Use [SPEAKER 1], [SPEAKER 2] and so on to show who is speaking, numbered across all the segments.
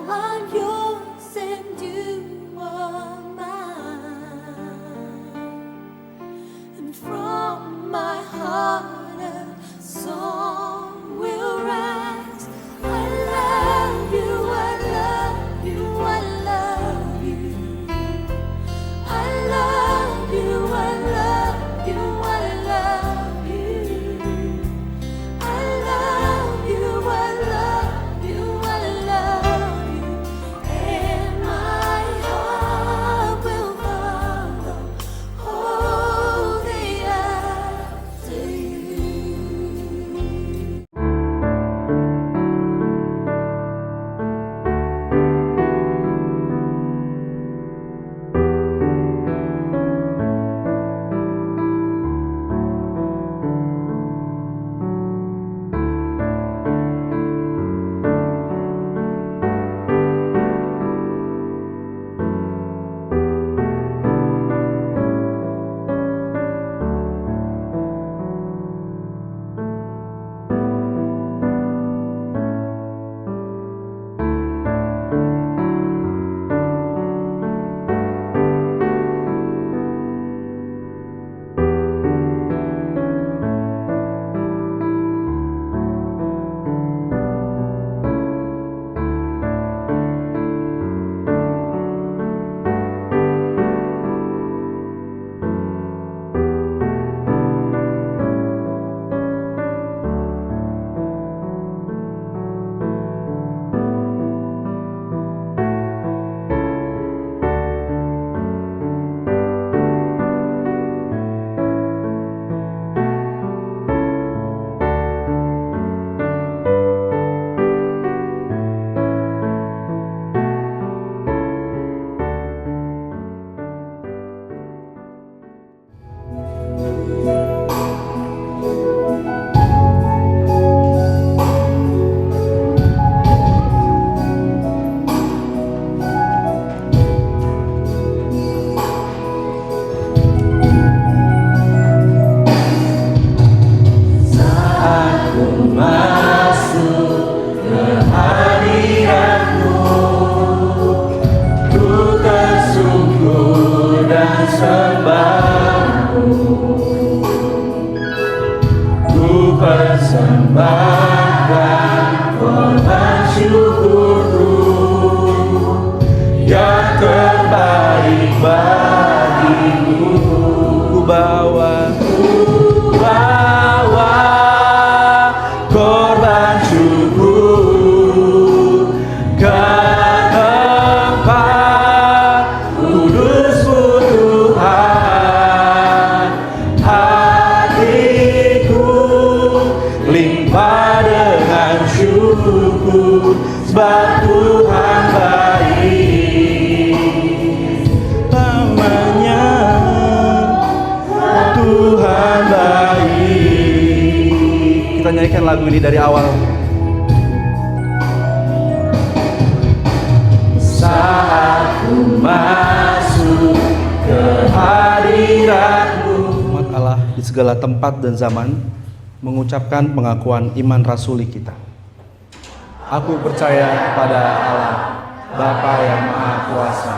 [SPEAKER 1] I'm yours and you are mine. And from my heart a song will rise. I love you, I love you, I love you. I love you, I love you, I love you. I love you, I love you, I love you. And my heart will follow, holding after you.
[SPEAKER 2] Persembahkan korban syukurku yang terbaik bagimu. Ku bawa korban syukur ke tempat kudus-Mu Tuhan. Hatiku limpah dengan syukur, sebab Tuhan baik. Namanya Tuhan baik. Kita nyanyikan lagu ini dari awal. Saat ku masuk ke hadirat-Mu, umat Allah di segala tempat dan zaman mengucapkan pengakuan iman rasuli kita. Aku percaya kepada Allah, Bapa yang Maha Kuasa,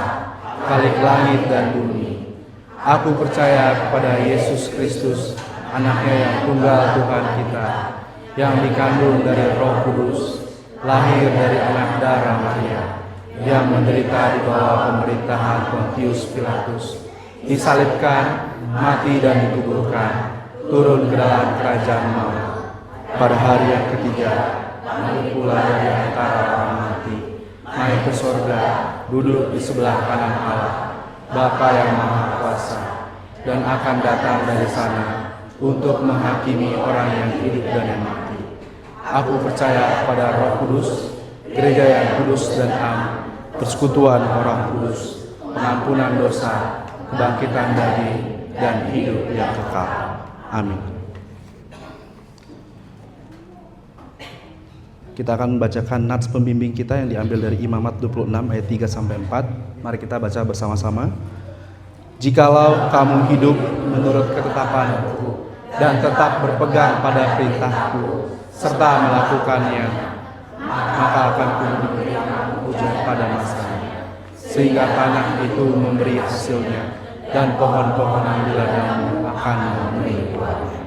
[SPEAKER 2] Khalik langit dan bumi. Aku percaya kepada Yesus Kristus, Anaknya yang tunggal Tuhan kita, yang dikandung dari Roh Kudus, lahir dari anak darah Maria, yang menderita di bawah pemerintahan Pontius Pilatus, disalibkan, mati dan dikuburkan, turun ke dalam kerajaan maut. Pada hari yang ketiga, bangkit pula dari antara orang mati, naik ke sorga, duduk di sebelah kanan Allah, Bapa yang Maha Kuasa, dan akan datang dari sana untuk menghakimi orang yang hidup dan yang mati. Aku percaya kepada Roh Kudus, gereja yang kudus dan am, persekutuan orang kudus, pengampunan dosa, kebangkitan daging, dan hidup yang kekal. Amin. Kita akan membacakan nats pembimbing kita yang diambil dari Imamat 26 ayat 3-4. Mari kita baca bersama-sama. Jikalau kamu hidup menurut ketetapanku dan tetap berpegang pada perintahku serta melakukannya, maka akan kuberikan hujan pada masanya, sehingga tanah itu memberi hasilnya, dan pohon-pohonan di ladangmu akan memenuhi buahnya.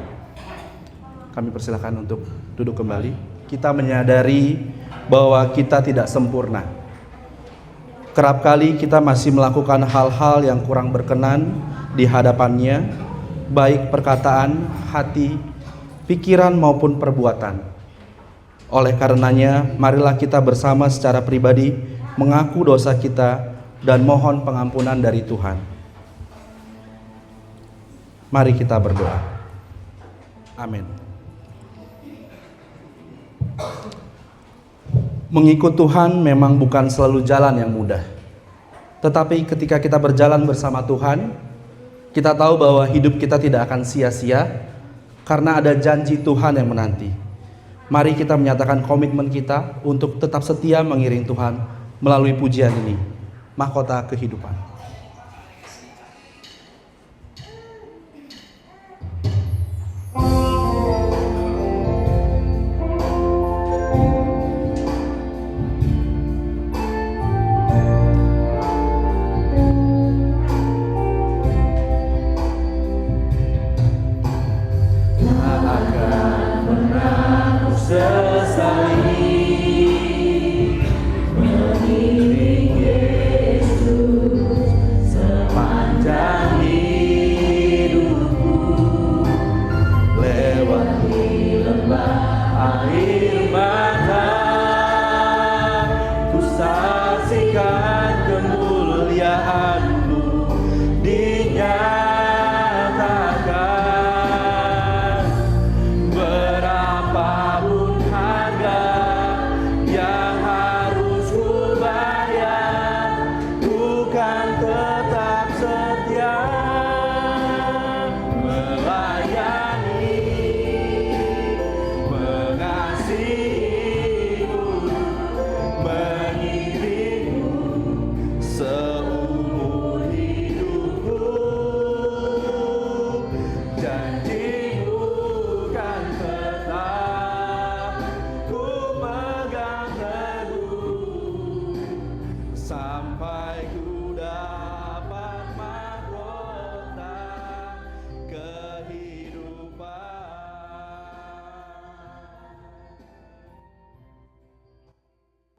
[SPEAKER 2] Kami persilakan untuk duduk kembali. Kita menyadari bahwa kita tidak sempurna. Kerap kali kita masih melakukan hal-hal yang kurang berkenan di hadapannya, baik perkataan, hati, pikiran maupun perbuatan. Oleh karenanya, marilah kita bersama secara pribadi mengaku dosa kita dan mohon pengampunan dari Tuhan. Mari kita berdoa. Amin. Mengikut Tuhan memang bukan selalu jalan yang mudah. Tetapi ketika kita berjalan bersama Tuhan, kita tahu bahwa hidup kita tidak akan sia-sia karena ada janji Tuhan yang menanti. Mari kita menyatakan komitmen kita untuk tetap setia mengiring Tuhan melalui pujian ini, Mahkota Kehidupan.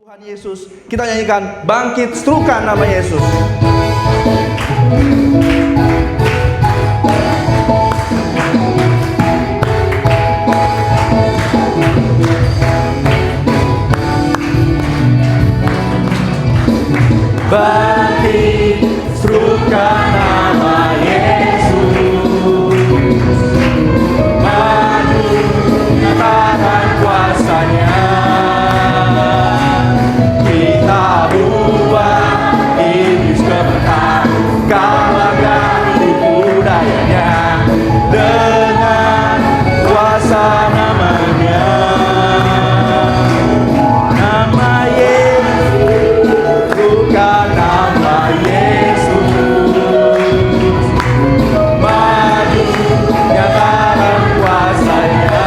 [SPEAKER 2] Tuhan Yesus, kita nyanyikan bangkit serukan nama Yesus. Bangkit serukan nama Yesus, maju nyatakan kuasanya. Kalahkan tipu dayanya dengan kuasa namanya. Nama Yesus, bukan nama Yesus, maju nyatakan kuasanya.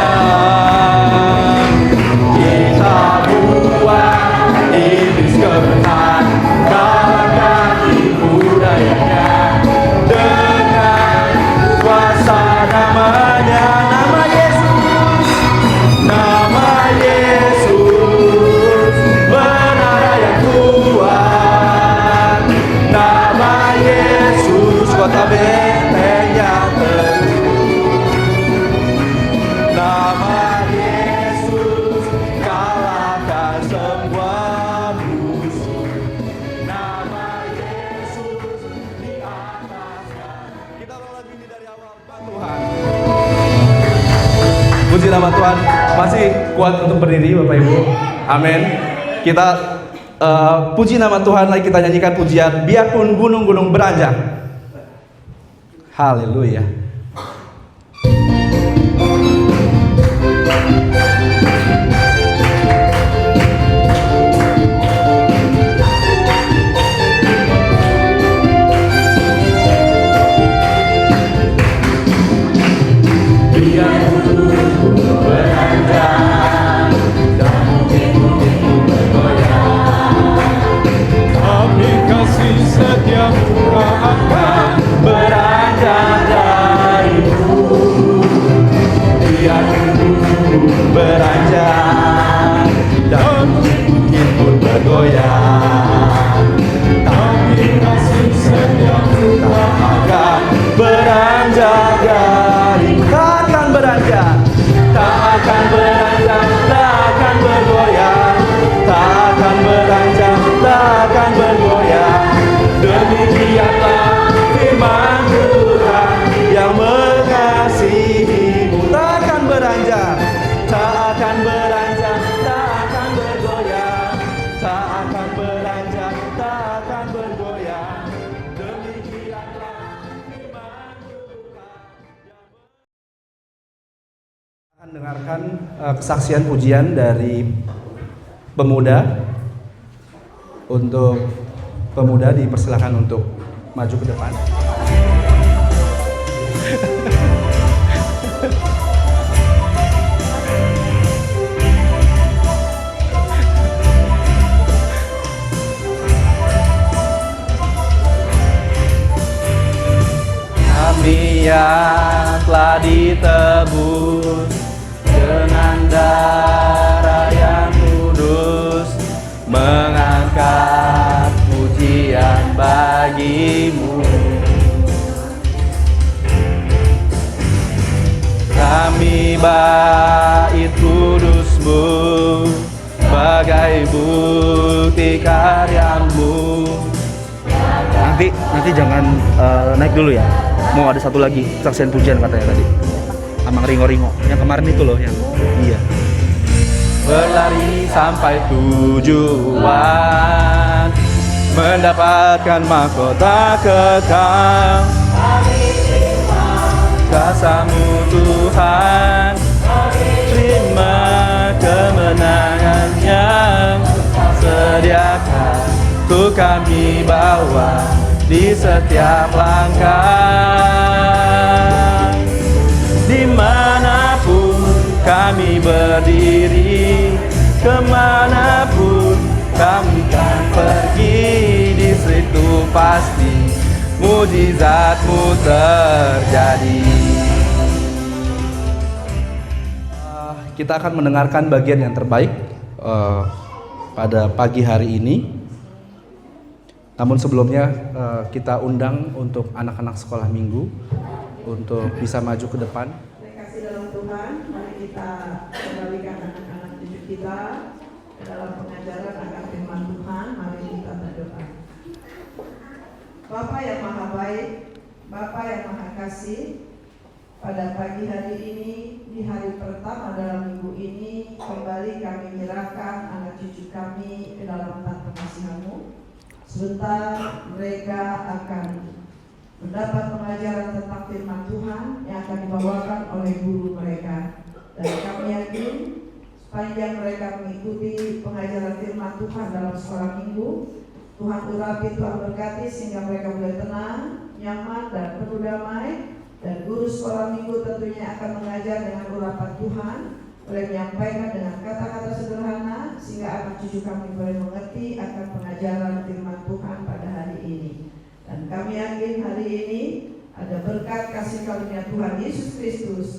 [SPEAKER 2] Kita buat iblis kebenaran, kalahkan tipu dayanya. Puji nama Tuhan. Masih kuat untuk berdiri Bapak Ibu. Amin. Kita puji nama Tuhan lagi, kita nyanyikan pujian biarpun gunung-gunung beranjak. Haleluya. bergoyang. Tapi kasih senyummu tak akan beranjak dari, tak akan beranjak, tak akan beranjak, tak akan bergoyang, tak akan beranjak, tak akan bergoyang. Demikianlah firman Tuhan yang mengasihimu. Tak akan beranjak, tak akan beranjak, tak akan bergoyang, tak akan beranjak, tak akan bergoyang. Demikianlah firman Tuhan. Akan dengarkan kesaksian pujian dari pemuda. Untuk pemuda dipersilakan untuk maju ke depan. Kami yang telah ditebus dengan darah yang kudus, mengangkat pujian bagimu. Kami bait kudusmu bagai bukti karyamu. Nanti jangan naik dulu ya. Mau ada satu lagi kesaksian pujian katanya tadi. Amang Ringo-Ringo yang kemarin itu loh yang iya. Berlari sampai tujuan, mendapatkan mahkota kekal. Kasih-Mu Tuhan, terima kemenangan yang sediakan untuk kami bawa di setiap langkah. Dimanapun kami berdiri, kemanapun kami kan pergi, di situ pasti mujizat-Mu terjadi. Kita akan mendengarkan bagian yang terbaik pada pagi hari ini. Namun sebelumnya kita undang untuk anak-anak sekolah minggu untuk bisa maju ke depan.
[SPEAKER 3] Kasih dalam Tuhan, mari kita kembalikan anak-anak cucu kita ke dalam pengajaran akan firman Tuhan. Mari kita berdoa. Bapa yang maha baik, Bapa yang maha kasih, pada pagi hari ini, di hari pertama dalam minggu ini, kembali kami menyerahkan anak cucu kami ke dalam tangan kasihan-Mu. Sebentar mereka akan mendapat pengajaran tentang firman Tuhan yang akan dibawakan oleh guru mereka. Dan kami yakin sepanjang mereka mengikuti pengajaran firman Tuhan dalam sekolah minggu, Tuhan urapi, Tuhan berkati sehingga mereka boleh tenang, nyaman dan penuh damai. Dan guru sekolah minggu tentunya akan mengajar dengan urapan Tuhan, boleh menyampaikan dengan kata-kata sederhana sehingga anak cucu kami boleh mengerti akan pengajaran firman Tuhan pada hari ini. Dan kami yakin hari ini ada berkat kasih karunia Tuhan Yesus Kristus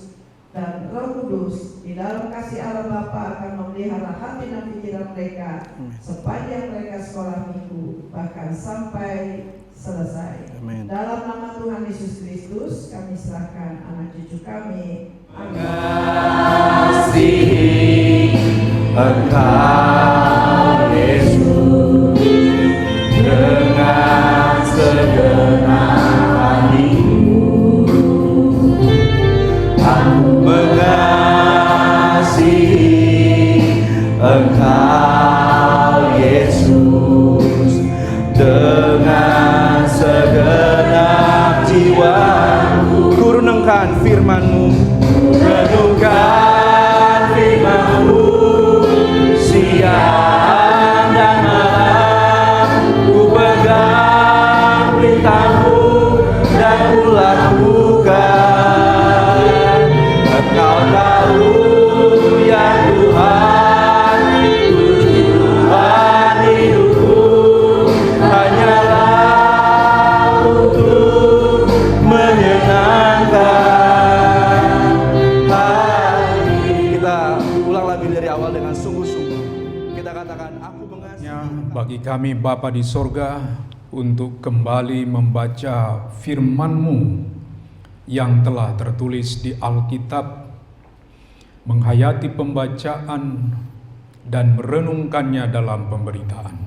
[SPEAKER 3] dan Roh Kudus di dalam kasih Allah Bapa akan memelihara hati dan pikiran mereka sepanjang mereka sekolah minggu bahkan sampai selesai.
[SPEAKER 2] Amin.
[SPEAKER 3] Dalam nama Tuhan Yesus Kristus kami serahkan anak cucu kami.
[SPEAKER 2] Mengasihi Engkau Yesus dengan segenap hatiku. Aku mengasihi Engkau Yesus dengan segenap jiwaku. Ku renungkan firman-Mu, renungkan firman-Mu, siang
[SPEAKER 4] bagi kami Bapa di sorga untuk kembali membaca firman-Mu yang telah tertulis di Alkitab, menghayati pembacaan dan merenungkannya dalam pemberitaan.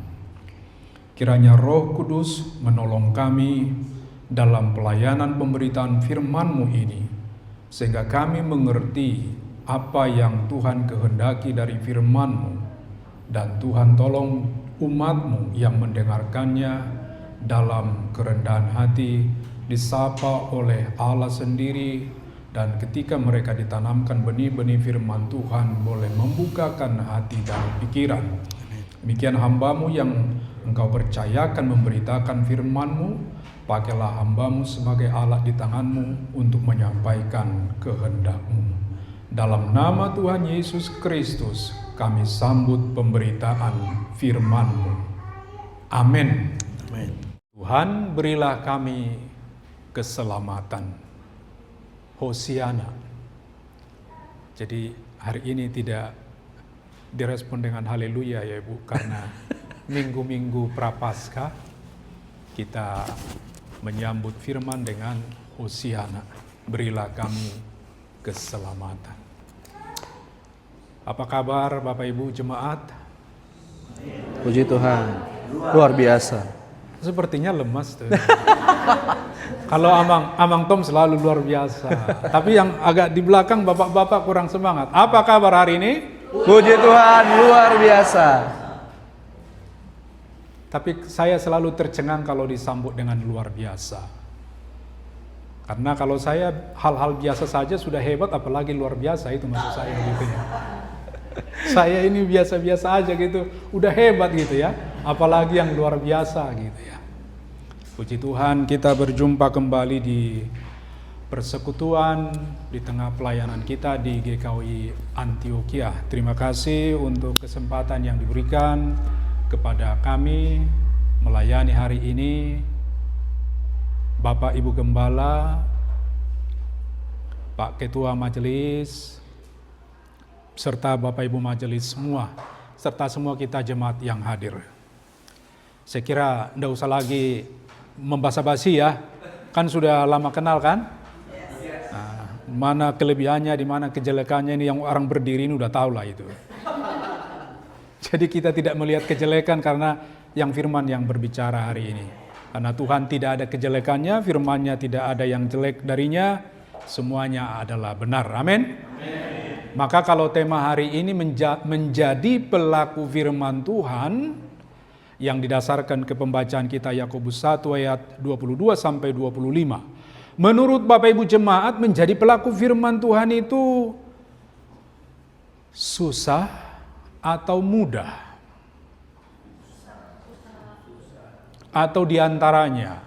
[SPEAKER 4] Kiranya Roh Kudus menolong kami dalam pelayanan pemberitaan firman-Mu ini, sehingga kami mengerti apa yang Tuhan kehendaki dari firman-Mu, dan Tuhan tolong umat-Mu yang mendengarkannya dalam kerendahan hati, disapa oleh Allah sendiri, dan ketika mereka ditanamkan benih-benih firman Tuhan, boleh membukakan hati dan pikiran. Demikian hamba-Mu yang Engkau percayakan memberitakan firman-Mu, pakailah hamba-Mu sebagai alat di tangan-Mu untuk menyampaikan kehendak-Mu. Dalam nama Tuhan Yesus Kristus, kami sambut pemberitaan firman-Mu. Amin.
[SPEAKER 2] Amin.
[SPEAKER 4] Tuhan, berilah kami keselamatan. Hosiana. Jadi hari ini tidak direspon dengan haleluya ya Ibu, karena minggu-minggu Prapaskah kita menyambut firman dengan Hosiana. Berilah kami keselamatan. Apa kabar Bapak Ibu jemaat?
[SPEAKER 2] Puji Tuhan, luar biasa.
[SPEAKER 4] Sepertinya lemas tuh. Kalau Amang Tom selalu luar biasa. Tapi yang agak di belakang bapak-bapak kurang semangat. Apa kabar hari ini?
[SPEAKER 2] Puji Tuhan, luar biasa.
[SPEAKER 4] Tapi saya selalu tercengang kalau disambut dengan luar biasa. Karena kalau saya hal-hal biasa saja sudah hebat, apalagi luar biasa, itu maksud saya gitu ya. Saya ini biasa-biasa aja gitu, udah hebat gitu ya, apalagi yang luar biasa gitu ya. Puji Tuhan, kita berjumpa kembali di persekutuan di tengah pelayanan kita di GKI Antioquia. Terima kasih untuk kesempatan yang diberikan kepada kami melayani hari ini. Bapak Ibu Gembala, Pak Ketua Majelis, serta Bapak Ibu Majelis semua, serta semua kita jemaat yang hadir. Saya kira tidak usah lagi membasa-basi ya, kan sudah lama kenal kan? Nah, mana kelebihannya, di mana kejelekannya ini yang orang berdiri ini udah tahu lah itu. Jadi kita tidak melihat kejelekan karena yang firman yang berbicara hari ini. Karena Tuhan tidak ada kejelekannya, firman-Nya tidak ada yang jelek darinya, semuanya adalah benar. Amin. Maka kalau tema hari ini menjadi pelaku firman Tuhan, yang didasarkan ke pembacaan kita Yakobus 1 ayat 22 sampai 25. Menurut Bapak Ibu jemaat, menjadi pelaku firman Tuhan itu susah atau mudah? Atau diantaranya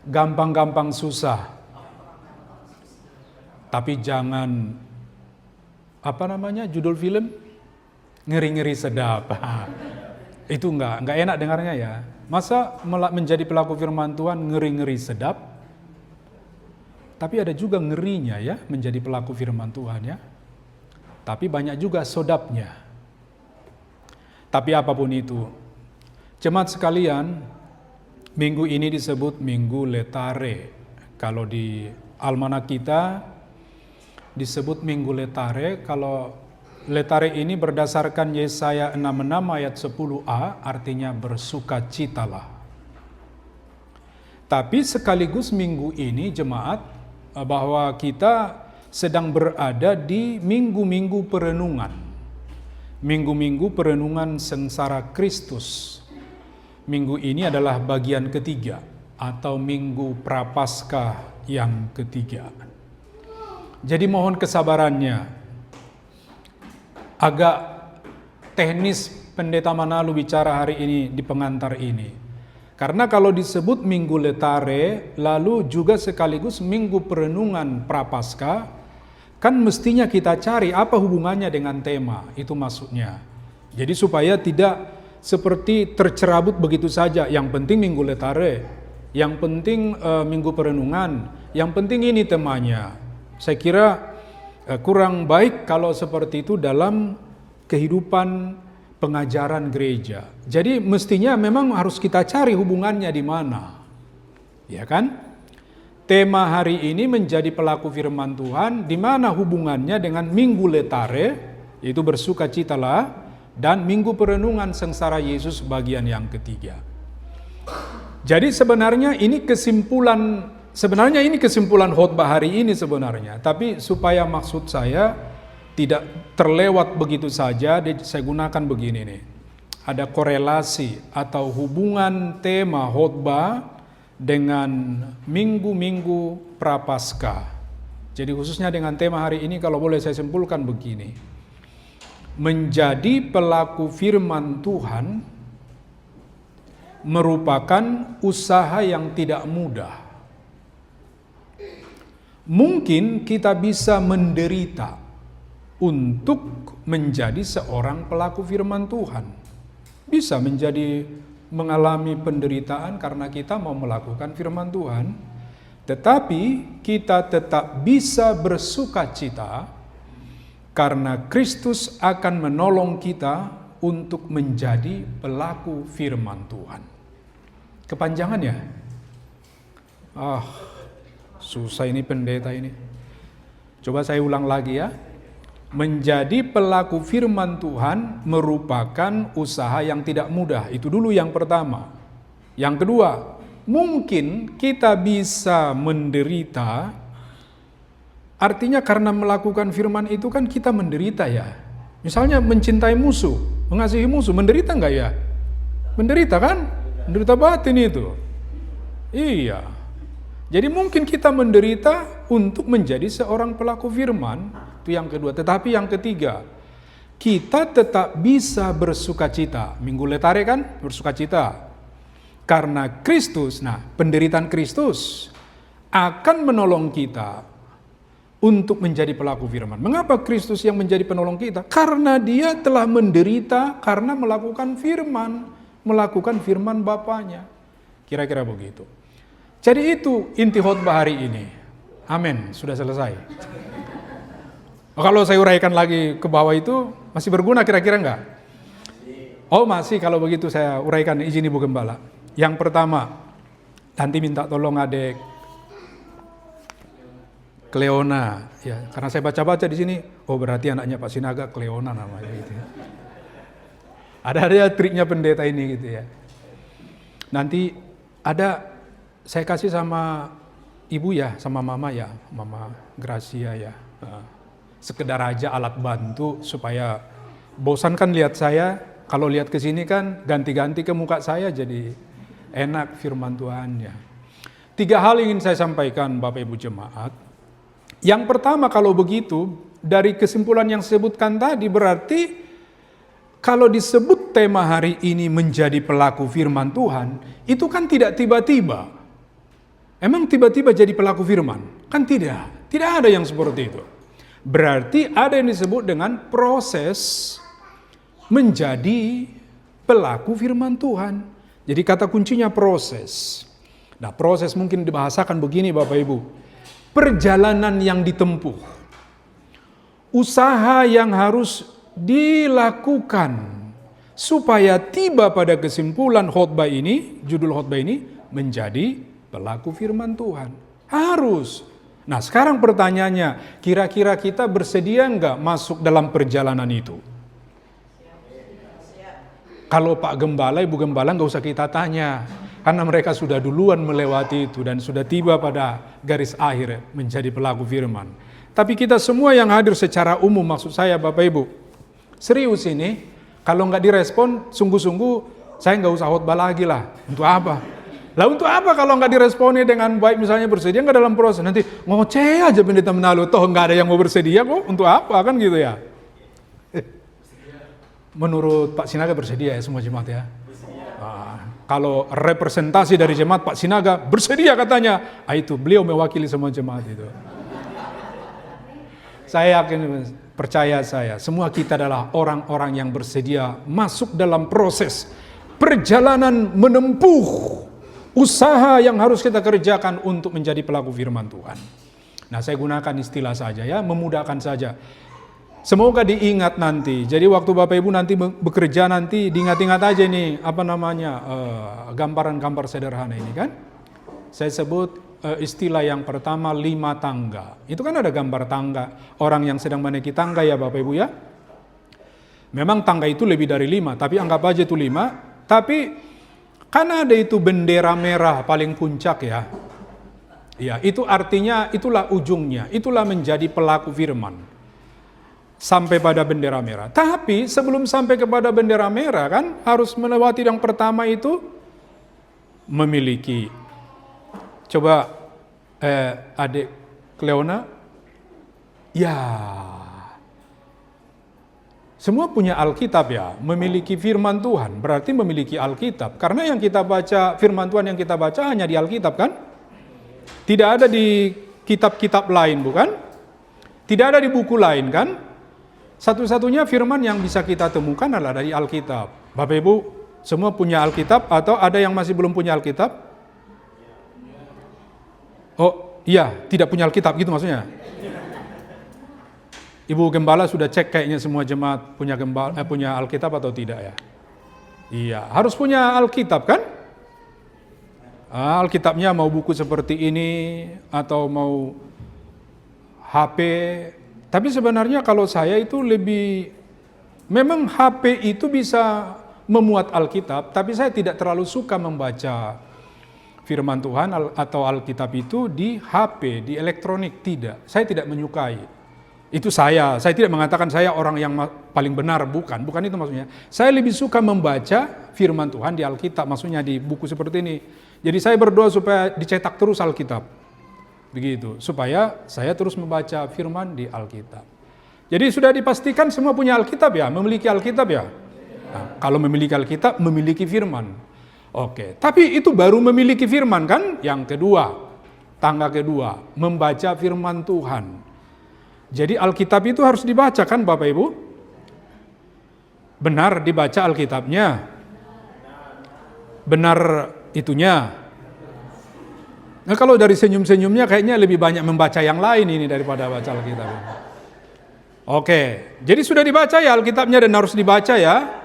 [SPEAKER 4] gampang-gampang susah, tapi jangan judul film ngeri-ngeri sedap. Itu enggak enak dengarnya ya. Masa menjadi pelaku firman Tuhan ngeri-ngeri sedap? Tapi ada juga ngerinya ya menjadi pelaku firman Tuhan ya. Tapi banyak juga sodapnya. Tapi apapun itu, jemaat sekalian, minggu ini disebut Minggu Letare. Kalau di almanak kita disebut Minggu Letare. Kalau Letare ini berdasarkan Yesaya 66 ayat 10a, artinya bersukacitalah. Tapi sekaligus minggu ini jemaat, bahwa kita sedang berada di minggu-minggu perenungan. Minggu-minggu perenungan sengsara Kristus. Minggu ini adalah bagian ketiga atau minggu Prapaskah yang ketiga. Jadi mohon kesabarannya. Agak teknis Pendeta Manalu bicara hari ini di pengantar ini. Karena kalau disebut Minggu Letare, lalu juga sekaligus Minggu Perenungan Prapaskah, kan mestinya kita cari apa hubungannya dengan tema, itu maksudnya. Jadi supaya tidak seperti tercerabut begitu saja, yang penting Minggu Letare, yang penting Minggu Perenungan, yang penting ini temanya. Saya kira kurang baik kalau seperti itu dalam kehidupan pengajaran gereja. Jadi mestinya memang harus kita cari hubungannya di mana. Ya kan? Tema hari ini menjadi pelaku firman Tuhan, di mana hubungannya dengan Minggu Letare, yaitu bersukacitalah, dan Minggu Perenungan Sengsara Yesus bagian yang ketiga. Jadi sebenarnya ini kesimpulan khotbah hari ini sebenarnya. Tapi supaya maksud saya tidak terlewat begitu saja, saya gunakan begini nih. Ada korelasi atau hubungan tema khotbah dengan minggu-minggu Prapaskah. Jadi khususnya dengan tema hari ini kalau boleh saya simpulkan begini. Menjadi pelaku firman Tuhan merupakan usaha yang tidak mudah. Mungkin kita bisa menderita untuk menjadi seorang pelaku firman Tuhan. Bisa mengalami penderitaan karena kita mau melakukan firman Tuhan. Tetapi kita tetap bisa bersukacita karena Kristus akan menolong kita untuk menjadi pelaku firman Tuhan. Kepanjangan ya? Susah ini pendeta ini. Coba saya ulang lagi ya. Menjadi pelaku firman Tuhan merupakan usaha yang tidak mudah. Itu dulu yang pertama. Yang kedua, mungkin kita bisa menderita. Artinya karena melakukan firman itu kan kita menderita ya. Misalnya mencintai musuh, mengasihi musuh, menderita enggak ya? Menderita kan? Menderita batin itu. Iya. Jadi mungkin kita menderita untuk menjadi seorang pelaku firman. Itu yang kedua. Tetapi yang ketiga, kita tetap bisa bersukacita. Minggu Letare kan bersukacita. Karena Kristus, penderitaan Kristus akan menolong kita untuk menjadi pelaku firman. Mengapa Kristus yang menjadi penolong kita? Karena dia telah menderita karena melakukan firman Bapaknya. Kira-kira begitu. Jadi itu inti khotbah hari ini. Amin, sudah selesai. Kalau saya uraikan lagi ke bawah itu masih berguna kira-kira enggak? Oh masih, kalau begitu saya uraikan, izin Ibu Gembala. Yang pertama, nanti minta tolong adek Cleona, ya, karena saya baca-baca di sini, oh berarti anaknya Pak Sinaga Cleona namanya gitu ya. Ada triknya pendeta ini gitu ya. Nanti saya kasih sama ibu ya, sama mama ya, Mama Gracia ya. Sekedar aja alat bantu supaya bosan kan lihat saya, kalau lihat ke sini kan ganti-ganti ke muka saya jadi enak firman Tuhannya. 3 hal ingin saya sampaikan Bapak Ibu jemaat. Yang pertama kalau begitu, dari kesimpulan yang disebutkan tadi berarti kalau disebut tema hari ini menjadi pelaku firman Tuhan, itu kan tidak tiba-tiba. Emang tiba-tiba jadi pelaku firman? Kan tidak. Tidak ada yang seperti itu. Berarti ada yang disebut dengan proses menjadi pelaku firman Tuhan. Jadi kata kuncinya proses. Nah, proses mungkin dibahasakan begini Bapak Ibu. Perjalanan yang ditempuh. Usaha yang harus dilakukan supaya tiba pada kesimpulan khotbah ini, judul khotbah ini menjadi pelaku firman Tuhan. Harus. Nah sekarang pertanyaannya, kira-kira kita bersedia enggak masuk dalam perjalanan itu? Kalau Pak Gembala, Ibu Gembala enggak usah kita tanya. Karena mereka sudah duluan melewati itu dan sudah tiba pada garis akhir menjadi pelaku firman. Tapi kita semua yang hadir secara umum, maksud saya Bapak Ibu, serius ini, kalau enggak direspon, sungguh-sungguh saya enggak usah khotbah lagi lah. Untuk apa? Lah untuk apa kalau nggak diresponi dengan baik, misalnya bersedia nggak dalam proses, nanti ngoceh aja pendeta Menalu, toh nggak ada yang mau bersedia kok, untuk apa kan gitu ya. Menurut Pak Sinaga bersedia ya semua jemaat ya. Kalau representasi dari jemaat Pak Sinaga bersedia katanya, itu beliau mewakili semua jemaat itu. Saya yakin, percaya saya, semua kita adalah orang-orang yang bersedia masuk dalam proses perjalanan menempuh usaha yang harus kita kerjakan untuk menjadi pelaku firman Tuhan. Nah, saya gunakan istilah saja ya, memudahkan saja. Semoga diingat nanti. Jadi waktu Bapak Ibu nanti bekerja nanti diingat-ingat aja nih gambaran-gambar sederhana ini kan. Saya sebut istilah yang pertama 5 tangga. Itu kan ada gambar tangga. Orang yang sedang menaiki tangga ya Bapak Ibu ya. Memang tangga itu lebih dari 5, tapi anggap aja itu 5. Tapi kan ada itu bendera merah paling puncak ya. Ya, itu artinya itulah ujungnya. Itulah menjadi pelaku firman. Sampai pada bendera merah. Tapi sebelum sampai kepada bendera merah kan harus melewati yang pertama itu memiliki. Coba adik Cleona. Ya. Semua punya Alkitab ya, memiliki firman Tuhan, berarti memiliki Alkitab. Karena yang kita baca, firman Tuhan yang kita baca hanya di Alkitab kan? Tidak ada di kitab-kitab lain bukan? Tidak ada di buku lain kan? Satu-satunya firman yang bisa kita temukan adalah dari Alkitab. Bapak Ibu, semua punya Alkitab atau ada yang masih belum punya Alkitab? Oh iya, tidak punya Alkitab gitu maksudnya? Ibu Gembala sudah cek kayaknya semua jemaat punya Alkitab atau tidak ya? Iya, harus punya Alkitab kan? Alkitabnya mau buku seperti ini atau mau HP. Tapi sebenarnya kalau saya itu memang HP itu bisa memuat Alkitab, tapi saya tidak terlalu suka membaca firman Tuhan atau Alkitab itu di HP, di elektronik, tidak. Saya tidak menyukai. Itu saya tidak mengatakan saya orang yang paling benar, bukan itu maksudnya. Saya lebih suka membaca firman Tuhan di Alkitab, maksudnya di buku seperti ini. Jadi saya berdoa supaya dicetak terus Alkitab. Begitu, supaya saya terus membaca firman di Alkitab. Jadi sudah dipastikan semua punya Alkitab ya, memiliki Alkitab ya. Nah, kalau memiliki Alkitab, memiliki firman. Oke, tapi itu baru memiliki firman kan? Yang kedua, tangga kedua, membaca firman Tuhan. Jadi Alkitab itu harus dibaca kan Bapak Ibu? Benar dibaca Alkitabnya? Benar itunya? Nah kalau dari senyum-senyumnya kayaknya lebih banyak membaca yang lain ini daripada baca Alkitab. Oke, jadi sudah dibaca ya Alkitabnya dan harus dibaca ya.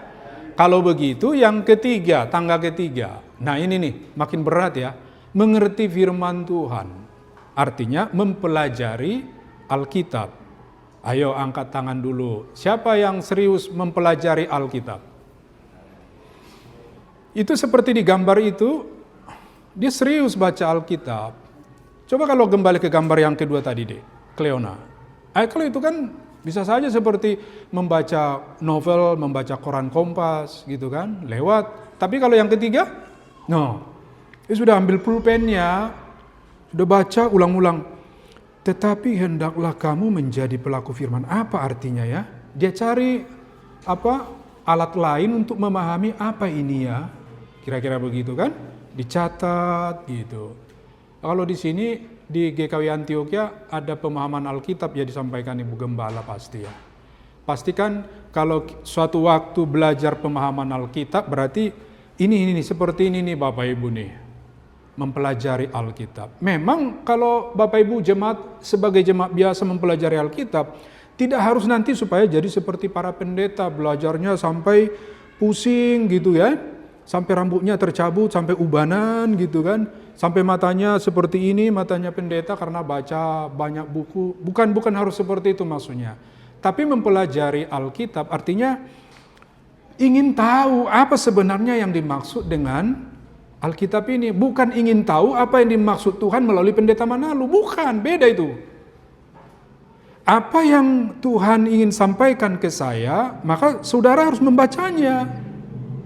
[SPEAKER 4] Kalau begitu yang ketiga, tangga ketiga. Nah ini nih makin berat ya. Mengerti firman Tuhan. Artinya mempelajari Alkitab. Ayo angkat tangan dulu. Siapa yang serius mempelajari Alkitab? Itu seperti di gambar itu. Dia serius baca Alkitab. Coba kalau kembali ke gambar yang kedua tadi deh, Cleona. Kalau itu kan bisa saja seperti membaca novel, membaca koran Kompas gitu kan, lewat. Tapi kalau yang ketiga, dia sudah ambil pulpennya, sudah baca ulang-ulang. Tetapi hendaklah kamu menjadi pelaku firman. Apa artinya ya? Dia cari alat lain untuk memahami apa ini ya. Kira-kira begitu kan? Dicatat gitu. Kalau di sini di GKW Antioquia ada pemahaman Alkitab ya disampaikan Ibu Gembala pasti ya. Pastikan kalau suatu waktu belajar pemahaman Alkitab berarti ini seperti ini nih Bapak Ibu nih. Mempelajari Alkitab. Memang kalau Bapak Ibu jemaat sebagai jemaat biasa mempelajari Alkitab tidak harus nanti supaya jadi seperti para pendeta belajarnya sampai pusing gitu ya. Sampai rambutnya tercabut, sampai ubanan gitu kan. Sampai matanya seperti ini, matanya pendeta karena baca banyak buku. Bukan harus seperti itu maksudnya. Tapi mempelajari Alkitab artinya ingin tahu apa sebenarnya yang dimaksud dengan Alkitab ini. Bukan ingin tahu apa yang dimaksud Tuhan melalui pendeta Manalu. Bukan, beda itu. Apa yang Tuhan ingin sampaikan ke saya, maka saudara harus membacanya.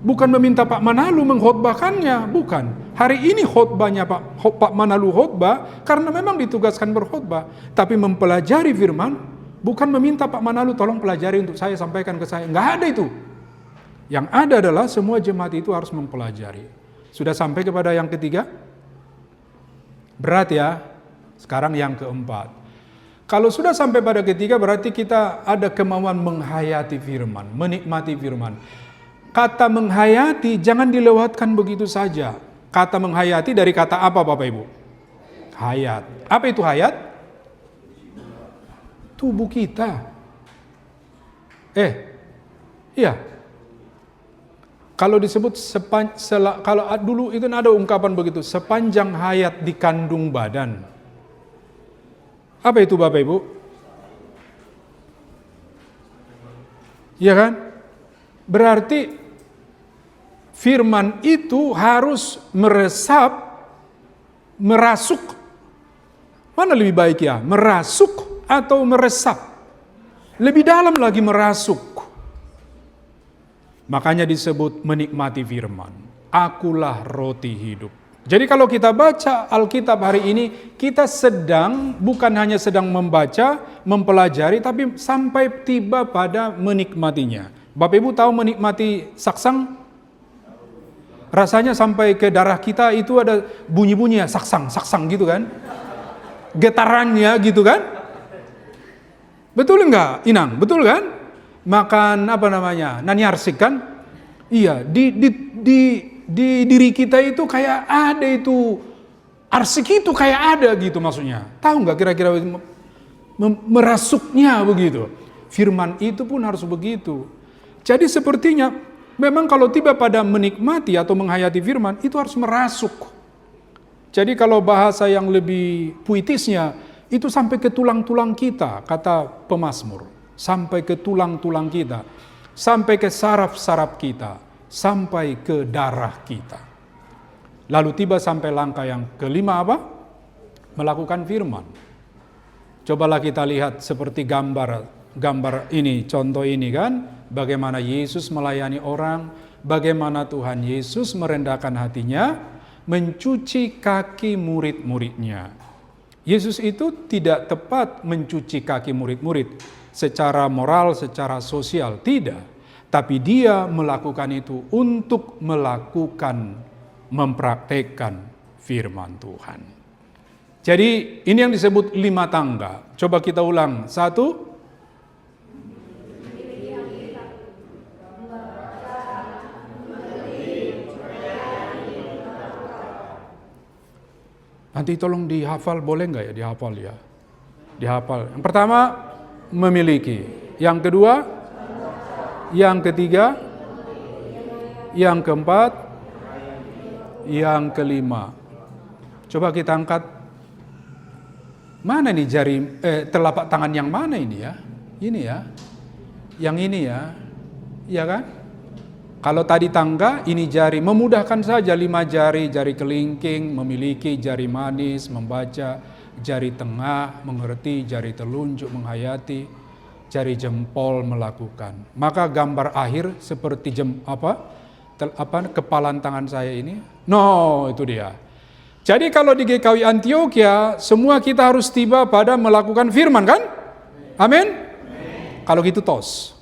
[SPEAKER 4] Bukan meminta Pak Manalu mengkhotbahkannya, bukan. Hari ini khotbahnya Pak Manalu khotbah karena memang ditugaskan berkhotbah, tapi mempelajari firman, bukan meminta Pak Manalu tolong pelajari untuk saya sampaikan ke saya. Enggak ada itu. Yang ada adalah semua jemaat itu harus mempelajari. Sudah sampai kepada yang ketiga? Berat ya. Sekarang yang keempat. Kalau sudah sampai pada ketiga berarti kita ada kemauan menghayati firman, menikmati firman. Kata menghayati jangan dilewatkan begitu saja. Kata menghayati dari kata apa Bapak Ibu? Hayat. Apa itu hayat? Tubuh kita. Iya. Kalau disebut kalau dulu itu ada ungkapan begitu, sepanjang hayat di kandung badan. Apa itu Bapak Ibu? Iya kan? Berarti firman itu harus merasuk. Mana lebih baik ya? Merasuk atau meresap? Lebih dalam lagi merasuk. Makanya disebut menikmati firman. Akulah roti hidup. Jadi kalau kita baca Alkitab hari ini, kita bukan hanya sedang membaca, mempelajari, tapi sampai tiba pada menikmatinya. Bapak Ibu tahu menikmati saksang? Rasanya sampai ke darah kita itu ada bunyi-bunyi ya, saksang gitu kan. Getarannya gitu kan. Betul enggak, Inang? Betul kan? Makan nani arsik kan? Iya, di diri kita itu kayak ada itu arsik itu kayak ada gitu maksudnya. Tahu nggak kira-kira merasuknya begitu? Firman itu pun harus begitu. Jadi sepertinya memang kalau tiba pada menikmati atau menghayati firman itu harus merasuk. Jadi kalau bahasa yang lebih puitisnya itu sampai ke tulang-tulang kita, kata pemazmur. Sampai ke tulang-tulang kita, sampai ke saraf-saraf kita, sampai ke darah kita. Lalu tiba sampai langkah yang kelima apa? Melakukan firman. Cobalah kita lihat seperti gambar ini, contoh ini kan, bagaimana Yesus melayani orang, bagaimana Tuhan Yesus merendahkan hatinya, mencuci kaki murid-muridnya. Yesus itu tidak tepat mencuci kaki murid-murid secara moral, secara sosial, tidak. Tapi dia melakukan itu untuk mempraktekkan firman Tuhan. Jadi ini yang disebut 5 tangga. Coba kita ulang. 1. Nanti tolong dihafal, boleh nggak ya dihafal ya? Dihafal. Yang pertama, memiliki. Yang kedua, yang ketiga, yang keempat, yang kelima. Coba kita angkat. Mana nih telapak tangan yang mana ini ya? Ini ya. Yang ini ya. Iya kan? Kalau tadi tangga, ini jari. Memudahkan saja 5 jari, jari kelingking, memiliki, jari manis, membaca, jari tengah, mengerti, jari telunjuk, menghayati, jari jempol, melakukan. Maka gambar akhir seperti kepalan tangan saya ini. No, itu dia. Jadi kalau di GKW Antioquia, semua kita harus tiba pada melakukan firman kan? Amin? Kalau gitu tos.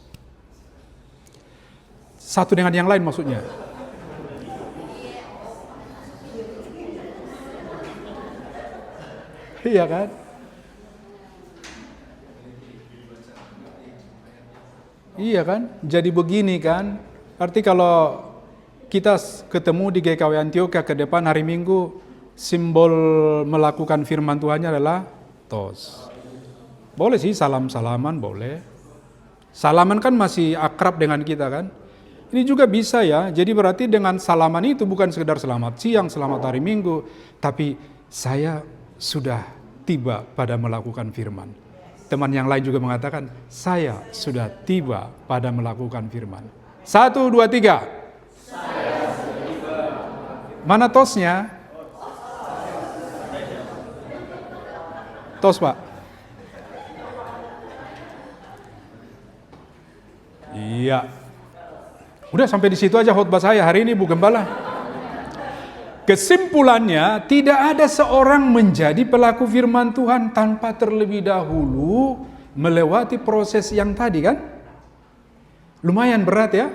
[SPEAKER 4] Satu dengan yang lain maksudnya. Iya kan? Iya kan? Jadi begini kan? Arti kalau kita ketemu di GKW Antioquia ke depan hari Minggu, simbol melakukan firman Tuhannya adalah tos. Boleh sih salam-salaman, boleh. Salaman kan masih akrab dengan kita kan? Ini juga bisa ya, jadi berarti dengan salaman itu bukan sekedar selamat siang, selamat hari Minggu, tapi saya sudah tiba pada melakukan firman. Teman yang lain juga mengatakan, saya sudah tiba pada melakukan firman. 1, 2, 3. Mana tosnya? Tos Pak. Iya. Udah sampai di situ aja khotbah saya hari ini Bu Gembala. Kesimpulannya, tidak ada seorang menjadi pelaku firman Tuhan tanpa terlebih dahulu melewati proses yang tadi kan? Lumayan berat ya.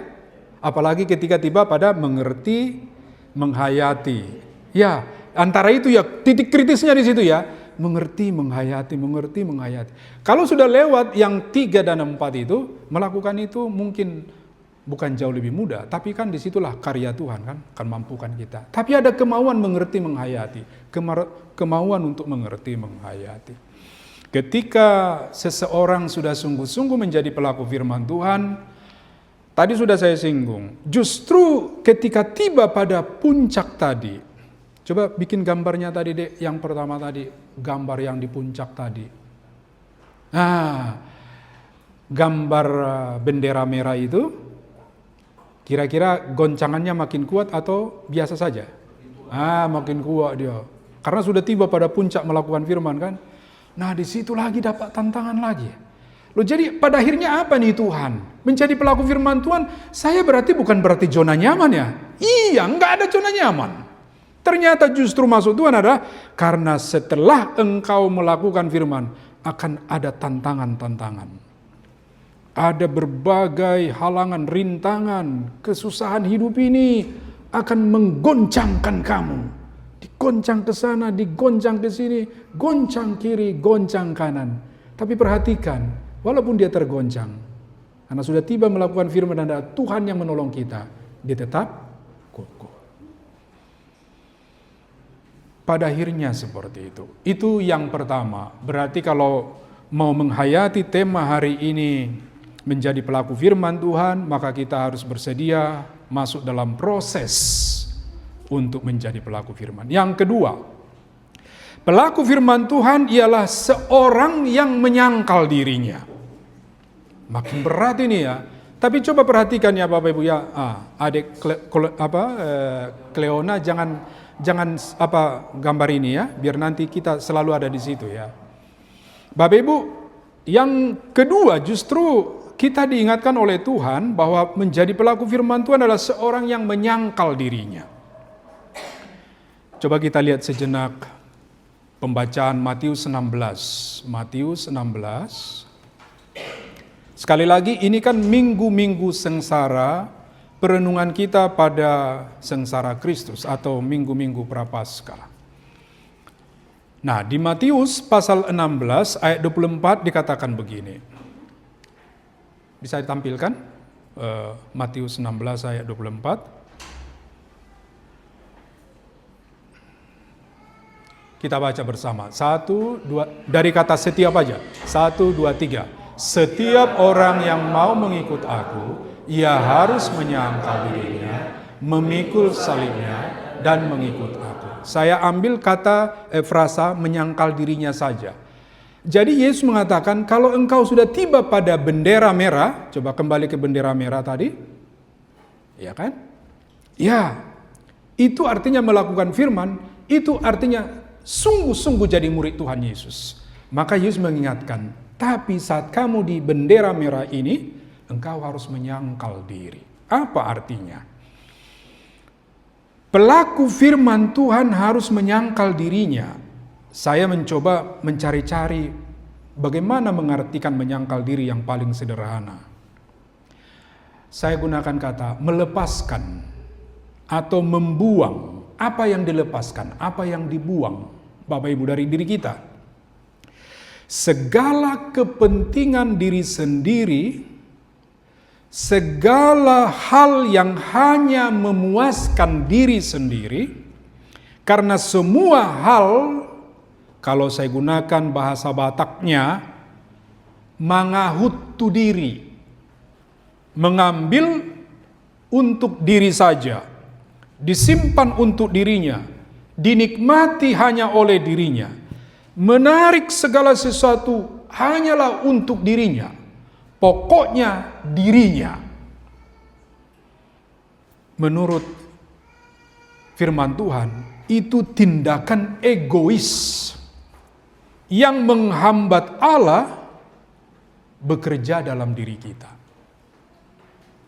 [SPEAKER 4] Apalagi ketika tiba pada mengerti, menghayati. Ya, antara itu ya titik kritisnya di situ ya. Mengerti, menghayati, mengerti, menghayati. Kalau sudah lewat yang 3 dan 4 itu, melakukan itu mungkin bukan jauh lebih mudah, tapi kan disitulah karya Tuhan kan, akan mampukan kita. Tapi ada kemauan mengerti, menghayati. Kemauan untuk mengerti, menghayati. ketika seseorang sudah sungguh-sungguh menjadi pelaku firman Tuhan, tadi sudah saya singgung, justru ketika tiba pada puncak tadi, coba bikin gambarnya tadi dek, yang pertama tadi, gambar yang di puncak tadi. Nah, gambar bendera merah itu, kira-kira goncangannya makin kuat atau biasa saja? Makin kuat dia. Karena sudah tiba pada puncak melakukan firman kan. Nah, di situ lagi dapat tantangan lagi. Loh, jadi pada akhirnya apa nih Tuhan? Menjadi pelaku firman Tuhan, saya bukan berarti zona nyaman ya? Iya, nggak ada zona nyaman. Ternyata justru maksud Tuhan adalah karena setelah engkau melakukan firman, akan ada tantangan-tantangan. Ada berbagai halangan, rintangan, kesusahan hidup ini akan menggoncangkan kamu. Digoncang ke sana, digoncang ke sini, goncang kiri, goncang kanan. Tapi perhatikan, walaupun dia tergoncang, karena sudah tiba melakukan firman dan ada Tuhan yang menolong kita, dia tetap kokoh. Pada akhirnya seperti itu. Itu yang pertama. Berarti kalau mau menghayati tema hari ini menjadi pelaku firman Tuhan, maka kita harus bersedia masuk dalam proses untuk menjadi pelaku firman. Yang kedua, pelaku firman Tuhan ialah seorang yang menyangkal dirinya. Makin berat ini ya. Tapi coba perhatikan ya Bapak Ibu ya. Adik Cleona jangan gambar ini ya, biar nanti kita selalu ada di situ ya. Bapak Ibu, yang kedua justru kita diingatkan oleh Tuhan bahwa menjadi pelaku firman Tuhan adalah seorang yang menyangkal dirinya. Coba kita lihat sejenak pembacaan Matius 16. Matius 16. Sekali lagi ini kan minggu-minggu sengsara, perenungan kita pada sengsara Kristus atau minggu-minggu Prapaskah. Nah, di Matius pasal 16 ayat 24 dikatakan begini. Bisa ditampilkan? Matius 16 ayat 24. Kita baca bersama. 1, 2, dari kata setiap aja. 1, 2, 3. Setiap orang yang mau mengikut aku, ia harus menyangkal dirinya, memikul salibnya, dan mengikut aku. Saya ambil kata frasa menyangkal dirinya saja. Jadi Yesus mengatakan, kalau engkau sudah tiba pada bendera merah, coba kembali ke bendera merah tadi, ya kan? Ya, itu artinya melakukan firman, itu artinya sungguh-sungguh jadi murid Tuhan Yesus. Maka Yesus mengingatkan, tapi saat kamu di bendera merah ini, engkau harus menyangkal diri. Apa artinya? Pelaku firman Tuhan harus menyangkal dirinya. Saya mencoba mencari-cari bagaimana mengartikan menyangkal diri yang paling sederhana. Saya gunakan kata melepaskan atau membuang. Apa yang dilepaskan, apa yang dibuang, Bapak Ibu, dari diri kita. Segala kepentingan diri sendiri, segala hal yang hanya memuaskan diri sendiri, karena semua hal, kalau saya gunakan bahasa Bataknya, mangahutu diri, mengambil untuk diri saja, disimpan untuk dirinya, dinikmati hanya oleh dirinya, menarik segala sesuatu hanyalah untuk dirinya, pokoknya dirinya. Menurut firman Tuhan, itu tindakan egois yang menghambat Allah bekerja dalam diri kita.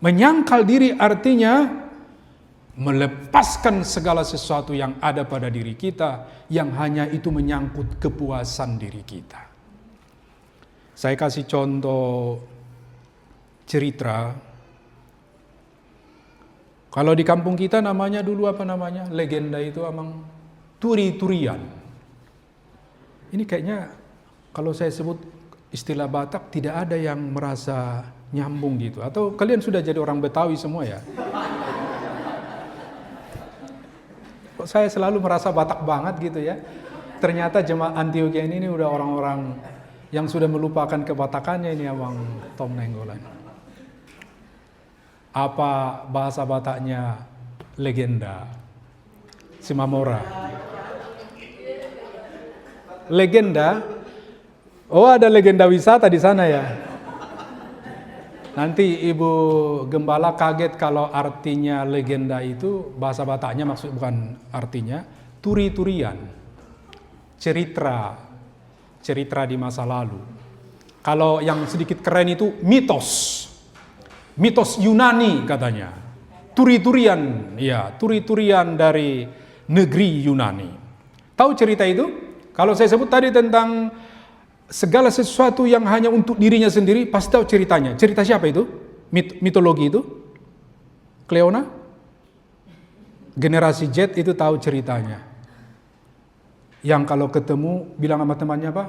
[SPEAKER 4] Menyangkal diri artinya melepaskan segala sesuatu yang ada pada diri kita yang hanya itu menyangkut kepuasan diri kita. Saya kasih contoh cerita. Kalau di kampung kita namanya dulu apa namanya? Legenda itu amang turi-turian. Ini kayaknya kalau saya sebut istilah Batak tidak ada yang merasa nyambung gitu. Atau kalian sudah jadi orang Betawi semua ya? Saya selalu merasa Batak banget gitu ya. Ternyata jemaat Antioquia ini udah orang-orang yang sudah melupakan kebatakannya ini Abang Tom Nenggolan. Apa bahasa Bataknya legenda? Simamora. Legenda? Oh, ada legenda wisata di sana ya. Nanti Ibu Gembala kaget kalau artinya legenda itu bahasa Bataknya maksud bukan artinya turi-turian. Cerita di masa lalu. Kalau yang sedikit keren itu mitos. Mitos Yunani katanya. Turi-turian, ya, turi-turian dari negeri Yunani. Tahu cerita itu? Kalau saya sebut tadi tentang segala sesuatu yang hanya untuk dirinya sendiri, pasti tahu ceritanya. Cerita siapa itu? Mitologi itu? Cleona? Generasi Z itu tahu ceritanya. Yang kalau ketemu bilang sama temannya apa?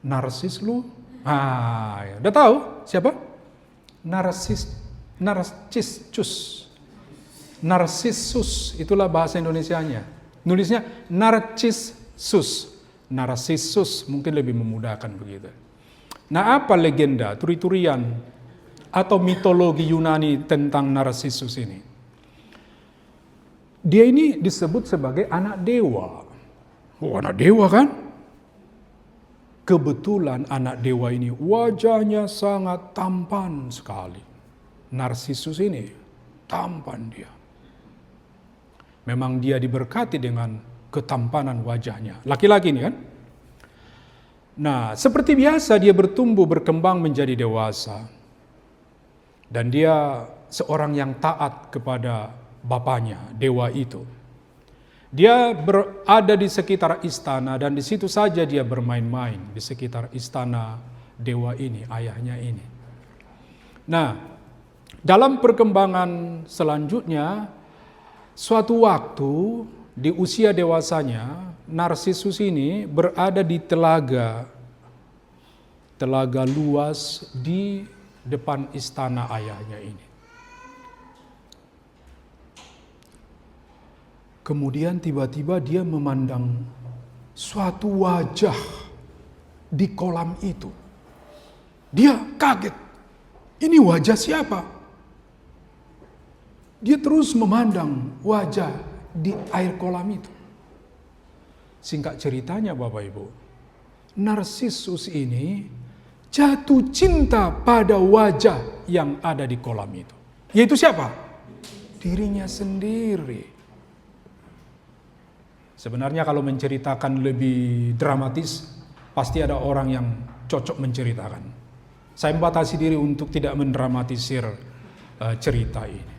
[SPEAKER 4] Narsis lu. Ya. Udah tahu siapa? Narcissus. Itulah bahasa Indonesianya. Nulisnya Narcissus. Narcissus mungkin lebih memudahkan begitu. Nah, apa legenda turi-turian atau mitologi Yunani tentang Narcissus ini? Dia ini disebut sebagai anak dewa. Oh, anak dewa kan? Kebetulan anak dewa ini wajahnya sangat tampan sekali. Narcissus ini tampan dia. Memang dia diberkati dengan ketampanan wajahnya. Laki-laki ini kan? Nah, seperti biasa dia bertumbuh berkembang menjadi dewasa. Dan dia seorang yang taat kepada bapaknya, dewa itu. Dia berada di sekitar istana dan di situ saja dia bermain-main di sekitar istana dewa ini, ayahnya ini. Nah, dalam perkembangan selanjutnya, suatu waktu di usia dewasanya, Narcissus ini berada di telaga luas di depan istana ayahnya ini. Kemudian tiba-tiba dia memandang suatu wajah di kolam itu. Dia kaget. Ini wajah siapa? Dia terus memandang wajah di air kolam itu. Singkat ceritanya Bapak Ibu, Narcissus ini jatuh cinta pada wajah yang ada di kolam itu. Yaitu siapa? Dirinya sendiri. Sebenarnya kalau menceritakan lebih dramatis, pasti ada orang yang cocok menceritakan. Saya membatasi diri untuk tidak mendramatisir cerita ini.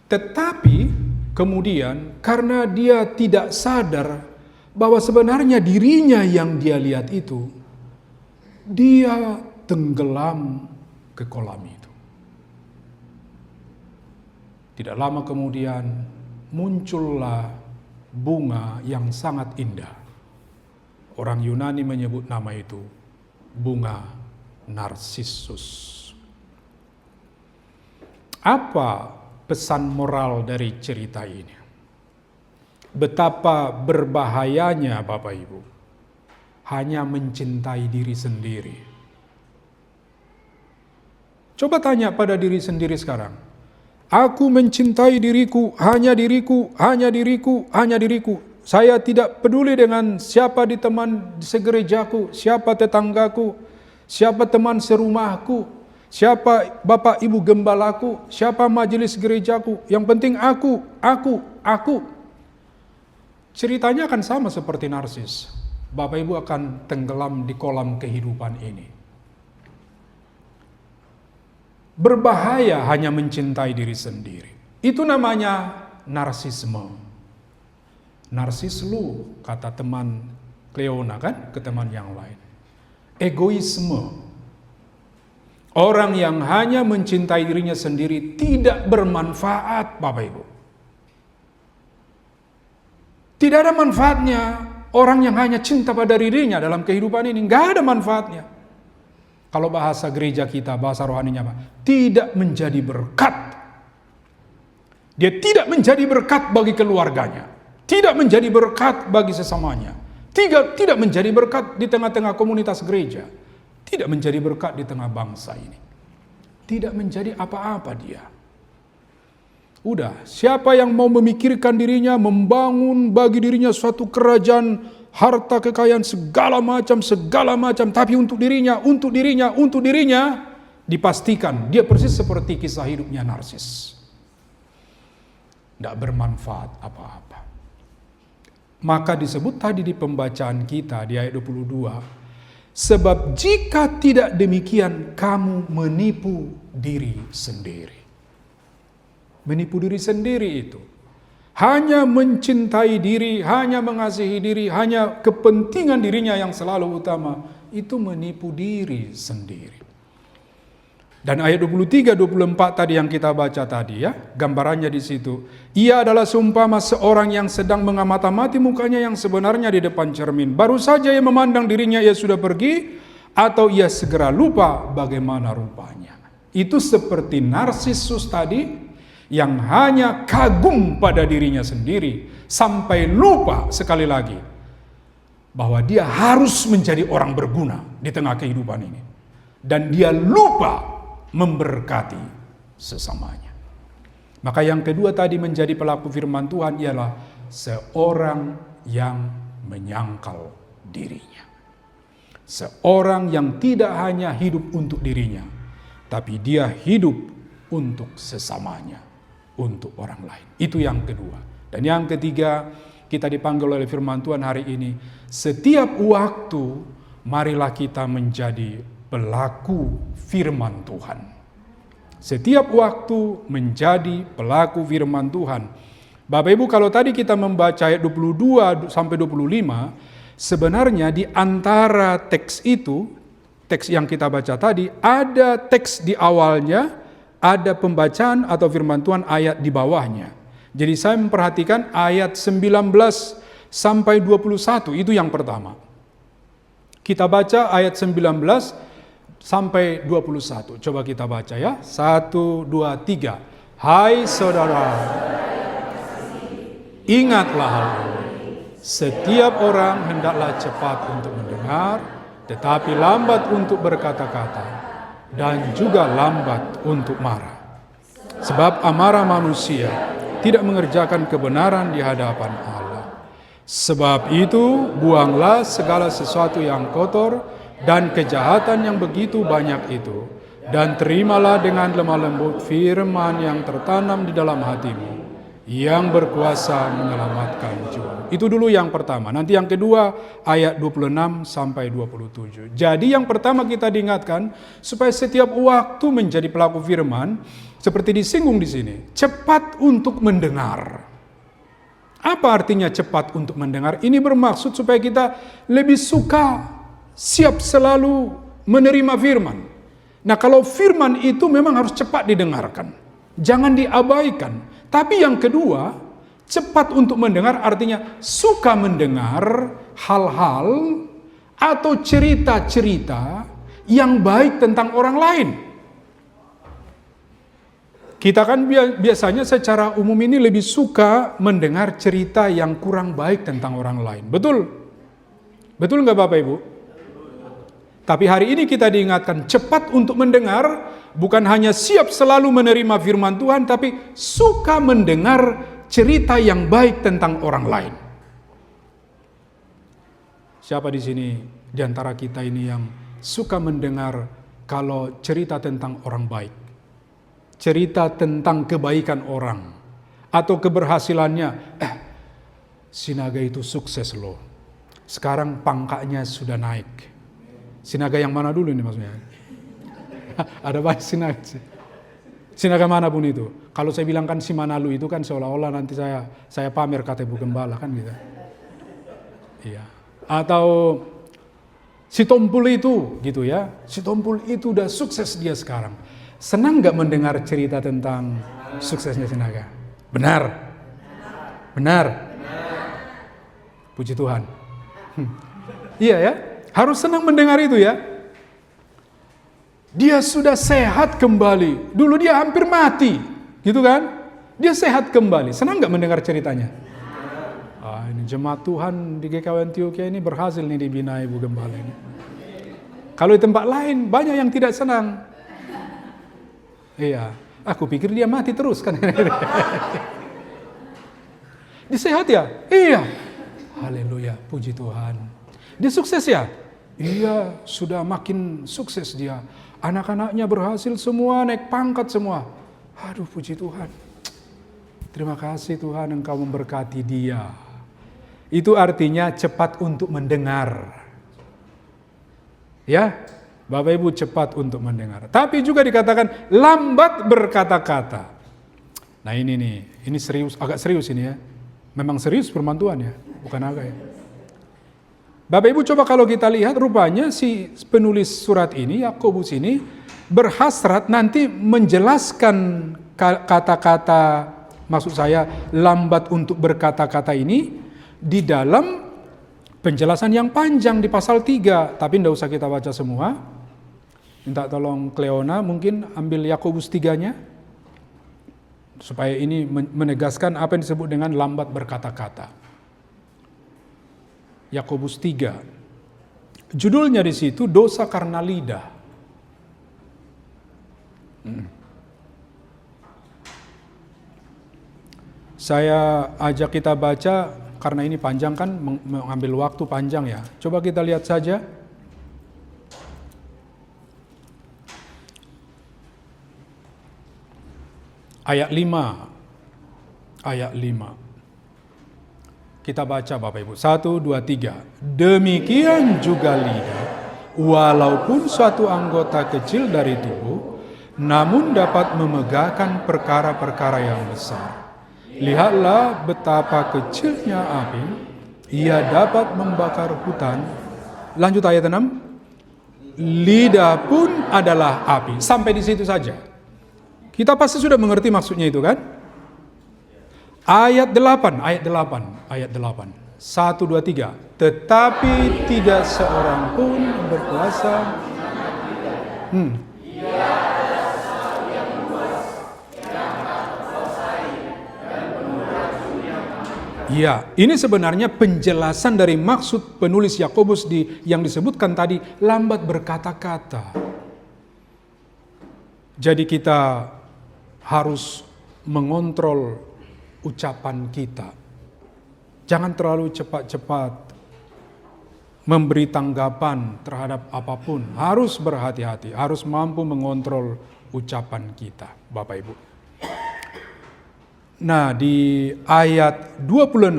[SPEAKER 4] Tetapi kemudian karena dia tidak sadar bahwa sebenarnya dirinya yang dia lihat itu, dia tenggelam ke kolam itu. Tidak lama kemudian muncullah bunga yang sangat indah. Orang Yunani menyebut nama itu bunga Narcissus. Apa pesan moral dari cerita ini? Betapa berbahayanya Bapak Ibu hanya mencintai diri sendiri. Coba tanya pada diri sendiri sekarang. Aku mencintai diriku, hanya diriku, hanya diriku, hanya diriku. Saya tidak peduli dengan siapa di teman segerejaku, siapa tetanggaku, siapa teman serumahku, siapa bapak ibu gembalaku, siapa majelis gerejaku. Yang penting aku. Ceritanya akan sama seperti Narsis. Bapak ibu akan tenggelam di kolam kehidupan ini. Berbahaya hanya mencintai diri sendiri. Itu namanya narsisme. Narsis lu, kata teman Cleona kan, ke teman yang lain. Egoisme. Orang yang hanya mencintai dirinya sendiri tidak bermanfaat, Bapak Ibu. Tidak ada manfaatnya orang yang hanya cinta pada dirinya dalam kehidupan ini. Nggak ada manfaatnya. Kalau bahasa gereja kita, bahasa rohaninya apa? Tidak menjadi berkat. Dia tidak menjadi berkat bagi keluarganya. Tidak menjadi berkat bagi sesamanya. Tidak menjadi berkat di tengah-tengah komunitas gereja. Tidak menjadi berkat di tengah bangsa ini. Tidak menjadi apa-apa dia. Udah, siapa yang mau memikirkan dirinya, membangun bagi dirinya suatu kerajaan, harta kekayaan segala macam, tapi untuk dirinya, dipastikan dia persis seperti kisah hidupnya Narsis. Tidak bermanfaat apa-apa. Maka disebut tadi di pembacaan kita di ayat 22, sebab jika tidak demikian kamu menipu diri sendiri. Menipu diri sendiri itu. Hanya mencintai diri, hanya mengasihi diri, hanya kepentingan dirinya yang selalu utama. Itu menipu diri sendiri. Dan ayat 23-24 tadi yang kita baca tadi ya, gambarannya di situ. Ia adalah seumpama seorang yang sedang mengamati mukanya yang sebenarnya di depan cermin. Baru saja ia memandang dirinya ia sudah pergi, atau ia segera lupa bagaimana rupanya. Itu seperti Narsisus tadi, yang hanya kagum pada dirinya sendiri, sampai lupa sekali lagi, bahwa dia harus menjadi orang berguna di tengah kehidupan ini. Dan dia lupa memberkati sesamanya. Maka yang kedua tadi menjadi pelaku firman Tuhan ialah seorang yang menyangkal dirinya. Seorang yang tidak hanya hidup untuk dirinya, tapi dia hidup untuk sesamanya, untuk orang lain. Itu yang kedua. Dan yang ketiga, kita dipanggil oleh firman Tuhan hari ini, setiap waktu marilah kita menjadi pelaku firman Tuhan. Setiap waktu menjadi pelaku firman Tuhan. Bapak Ibu, kalau tadi kita membaca ayat 22 sampai 25, sebenarnya di antara teks itu, teks yang kita baca tadi, ada teks di awalnya, ada pembacaan atau firman Tuhan ayat di bawahnya. Jadi saya memperhatikan ayat 19 sampai 21, itu yang pertama. Kita baca ayat 19 sampai 21. Coba kita baca ya. 1, 2, 3. Hai saudara, ingatlah hal ini. Setiap orang hendaklah cepat untuk mendengar, tetapi lambat untuk berkata-kata, dan juga lambat untuk marah. Sebab amarah manusia tidak mengerjakan kebenaran di hadapan Allah. Sebab itu buanglah segala sesuatu yang kotor dan kejahatan yang begitu banyak itu, dan terimalah dengan lemah lembut firman yang tertanam di dalam hatimu, yang berkuasa menyelamatkan jiwa. Itu dulu yang pertama. Nanti yang kedua ayat 26 sampai 27. Jadi yang pertama kita diingatkan supaya setiap waktu menjadi pelaku firman, seperti disinggung di sini, cepat untuk mendengar. Apa artinya cepat untuk mendengar? Ini bermaksud supaya kita lebih suka, siap selalu menerima firman. Nah, kalau firman itu memang harus cepat didengarkan. Jangan diabaikan. Tapi yang kedua, cepat untuk mendengar artinya suka mendengar hal-hal atau cerita-cerita yang baik tentang orang lain. Kita kan biasanya secara umum ini lebih suka mendengar cerita yang kurang baik tentang orang lain. Betul? Betul nggak Bapak Ibu? Tapi hari ini kita diingatkan cepat untuk mendengar, bukan hanya siap selalu menerima firman Tuhan, tapi suka mendengar cerita yang baik tentang orang lain. Siapa di sini di antara kita ini yang suka mendengar kalau cerita tentang orang baik? Cerita tentang kebaikan orang atau keberhasilannya. Sinaga itu sukses loh. Sekarang pangkatnya sudah naik. Sinaga yang mana dulu ini maksudnya? Ada banyak sinaga. Sinaga mana pun itu. Kalau saya bilang kan si Manalu itu kan seolah-olah nanti saya pamer kata Ibu Gembala kan gitu. Iya. Atau si Tompul itu gitu ya. Si Tompul itu udah sukses dia sekarang. Senang gak mendengar cerita tentang suksesnya Sinaga? Benar? Benar? Puji Tuhan. Iya ya. Harus senang mendengar itu ya. Dia sudah sehat kembali. Dulu dia hampir mati. Gitu kan? Dia sehat kembali. Senang gak mendengar ceritanya? Ini jemaat Tuhan di GKW Antioquia ini berhasil nih dibina Ibu Gembala ini. Kalau di tempat lain banyak yang tidak senang. Iya, aku pikir dia mati terus kan. Dia sehat ya? Iya. Haleluya, puji Tuhan. Dia sukses ya? Iya, sudah makin sukses dia. Anak-anaknya berhasil semua, naik pangkat semua. Aduh, puji Tuhan. Terima kasih Tuhan, Engkau memberkati dia. Itu artinya cepat untuk mendengar. Ya, Bapak Ibu cepat untuk mendengar. Tapi juga dikatakan lambat berkata-kata. Nah ini nih, ini serius, agak serius ini ya. Memang serius firman Tuhan ya, bukan agak ya. Bapak Ibu coba kalau kita lihat rupanya si penulis surat ini, Yakobus ini berhasrat nanti menjelaskan kata-kata, maksud saya lambat untuk berkata-kata ini di dalam penjelasan yang panjang di pasal 3, tapi tidak usah kita baca semua. Minta tolong Cleona mungkin ambil Yakobus 3-nya supaya ini menegaskan apa yang disebut dengan lambat berkata-kata. Yakobus 3. Judulnya di situ dosa karena lidah. Saya ajak kita baca karena ini panjang kan, mengambil waktu panjang ya. Coba kita lihat saja. Ayat 5. Ayat 5. Kita baca Bapak Ibu. 1, 2, 3. Demikian juga lidah, walaupun suatu anggota kecil dari tubuh, namun dapat memegahkan perkara-perkara yang besar. Lihatlah betapa kecilnya api, ia dapat membakar hutan. Lanjut ayat 6. Lidah pun adalah api. Sampai di situ saja. Kita pasti sudah mengerti maksudnya itu kan? Ayat 8. 1, 2, 3. Tetapi tidak seorang pun berkuasa. Ya, ini sebenarnya penjelasan dari maksud penulis Yakobus yang disebutkan tadi, lambat berkata-kata. Jadi kita harus mengontrol ucapan kita. Jangan terlalu cepat-cepat memberi tanggapan terhadap apapun. Harus berhati-hati, harus mampu mengontrol ucapan kita, Bapak Ibu. Nah, di ayat 26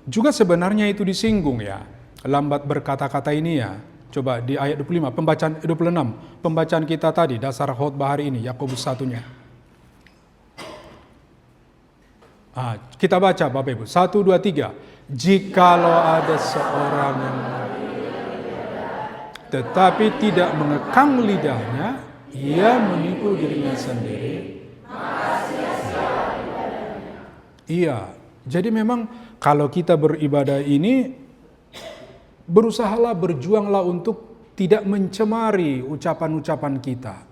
[SPEAKER 4] juga sebenarnya itu disinggung ya. Lambat berkata-kata ini ya. Coba di ayat 25, pembacaan 26, pembacaan kita tadi, dasar khotbah hari ini, Yakobus 1-nya. Kita baca Bapak Ibu, 1, 2, 3. Jikalau ada seorang yang tetapi tidak mengekang lidahnya, ia menipu dirinya sendiri. Iya, jadi memang kalau kita beribadah ini, berusahalah, berjuanglah untuk tidak mencemari ucapan-ucapan kita.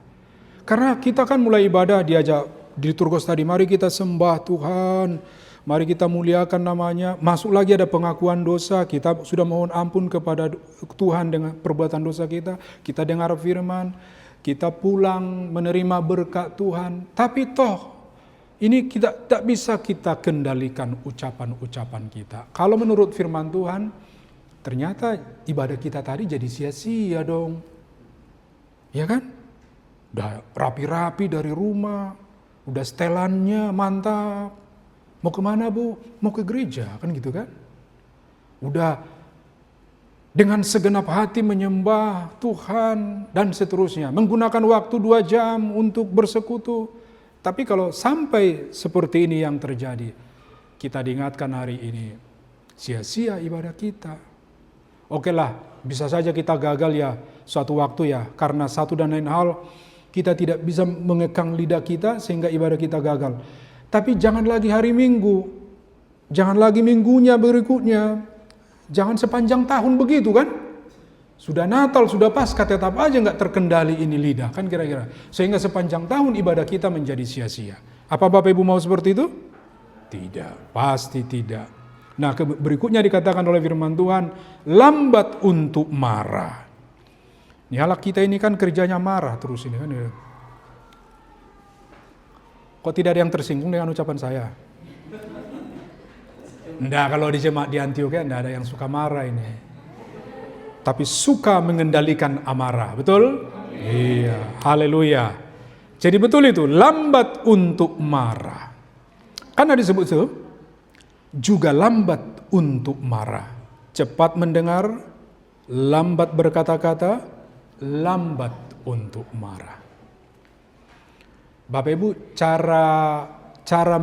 [SPEAKER 4] Karena kita kan mulai ibadah diajak di Turgos tadi, mari kita sembah Tuhan, mari kita muliakan namanya. Masuk lagi ada pengakuan dosa, kita sudah mohon ampun kepada Tuhan dengan perbuatan dosa kita. Kita dengar firman, kita pulang menerima berkat Tuhan. Tapi toh, ini kita tak bisa kita kendalikan ucapan-ucapan kita. Kalau menurut firman Tuhan, ternyata ibadah kita tadi jadi sia-sia dong. Ya kan? Udah rapi-rapi dari rumah, udah setelannya mantap. Mau kemana Bu? Mau ke gereja, kan gitu kan? Udah dengan segenap hati menyembah Tuhan dan seterusnya. Menggunakan waktu 2 jam untuk bersekutu. Tapi kalau sampai seperti ini yang terjadi, kita diingatkan hari ini, sia-sia ibadah kita. Oke lah, bisa saja kita gagal ya suatu waktu ya, karena satu dan lain hal kita tidak bisa mengekang lidah kita sehingga ibadah kita gagal. Tapi jangan lagi hari Minggu, jangan lagi minggunya berikutnya, jangan sepanjang tahun begitu kan? Sudah Natal, sudah Paskah, tetap aja nggak terkendali ini lidah, kan kira-kira. Sehingga sepanjang tahun ibadah kita menjadi sia-sia. Apa Bapak Ibu mau seperti itu? Tidak, pasti tidak. Nah, berikutnya dikatakan oleh firman Tuhan, lambat untuk marah. Ini halak kita ini kan kerjanya marah terus ini kan. Kok tidak ada yang tersinggung dengan ucapan saya? Enggak, kalau di jemaat di Antioquia enggak ada yang suka marah ini. Tapi suka mengendalikan amarah, betul? Iya, haleluya. Jadi betul itu, lambat untuk marah. Karena disebut itu, juga lambat untuk marah. Cepat mendengar, lambat berkata-kata, lambat untuk marah. Bapak Ibu, cara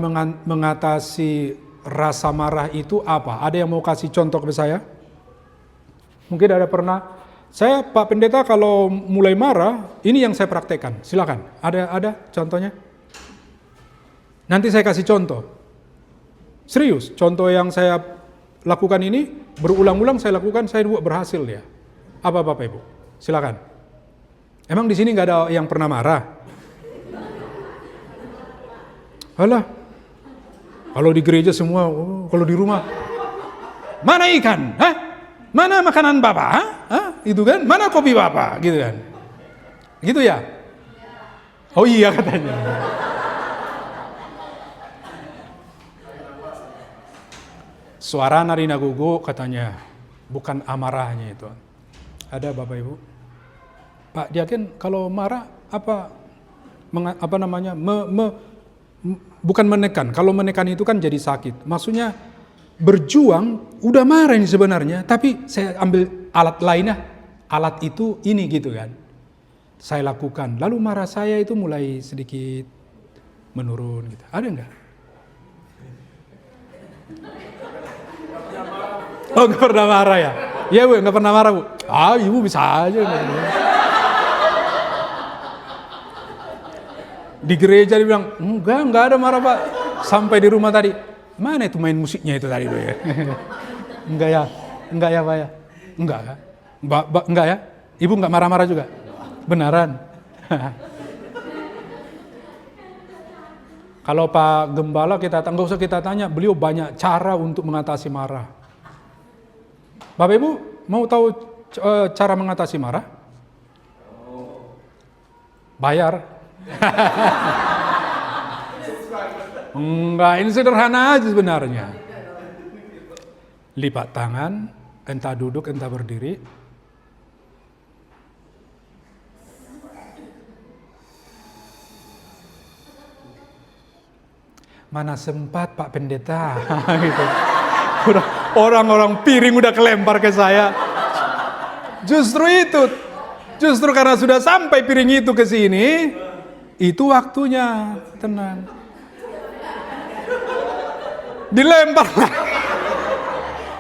[SPEAKER 4] mengatasi rasa marah itu apa? Ada yang mau kasih contoh ke saya? Mungkin ada pernah. Saya Pak Pendeta kalau mulai marah, ini yang saya praktekkan. Silakan. Ada contohnya? Nanti saya kasih contoh. Serius, contoh yang saya lakukan ini berulang-ulang saya lakukan, saya berhasil ya. Apa Bapak Ibu? Silakan. Emang di sini nggak ada yang pernah marah? Alah, kalau di gereja semua, kalau di rumah, mana ikan? Hah? Mana makanan Bapak? Hah? Itu kan? Mana kopi Bapak? Gitu kan? Gitu ya? Oh iya katanya. Suara narina gugu katanya, bukan amarahnya itu. Ada Bapak Ibu? Pak Diaken kalau marah apa namanya? Bukan menekan. Kalau menekan itu kan jadi sakit. Maksudnya berjuang udah marah ini sebenarnya, tapi saya ambil alat lainnya. Alat itu ini gitu kan. Saya lakukan. Lalu marah saya itu mulai sedikit menurun gitu. Ada enggak? Oh, nggak pernah marah ya? Iya Bu, nggak pernah marah Bu. Ah, Ibu bisa aja. Di gereja dia bilang, enggak ada marah Pak. Sampai di rumah tadi, mana itu main musiknya itu tadi ya? Enggak ya Pak ya? Enggak ya? Enggak ya? Ibu enggak marah-marah juga? Beneran? Kalau Pak Gembala enggak usah kita tanya, beliau banyak cara untuk mengatasi marah. Bapak Ibu mau tahu cara mengatasi marah? Bayar. Enggak, ini sederhana aja sebenarnya. Lipat tangan, entah duduk, entah berdiri. Mana sempat Pak Pendeta? Gitu. Orang-orang piring udah kelempar ke saya. Justru karena sudah sampai piring itu ke sini, itu waktunya tenang.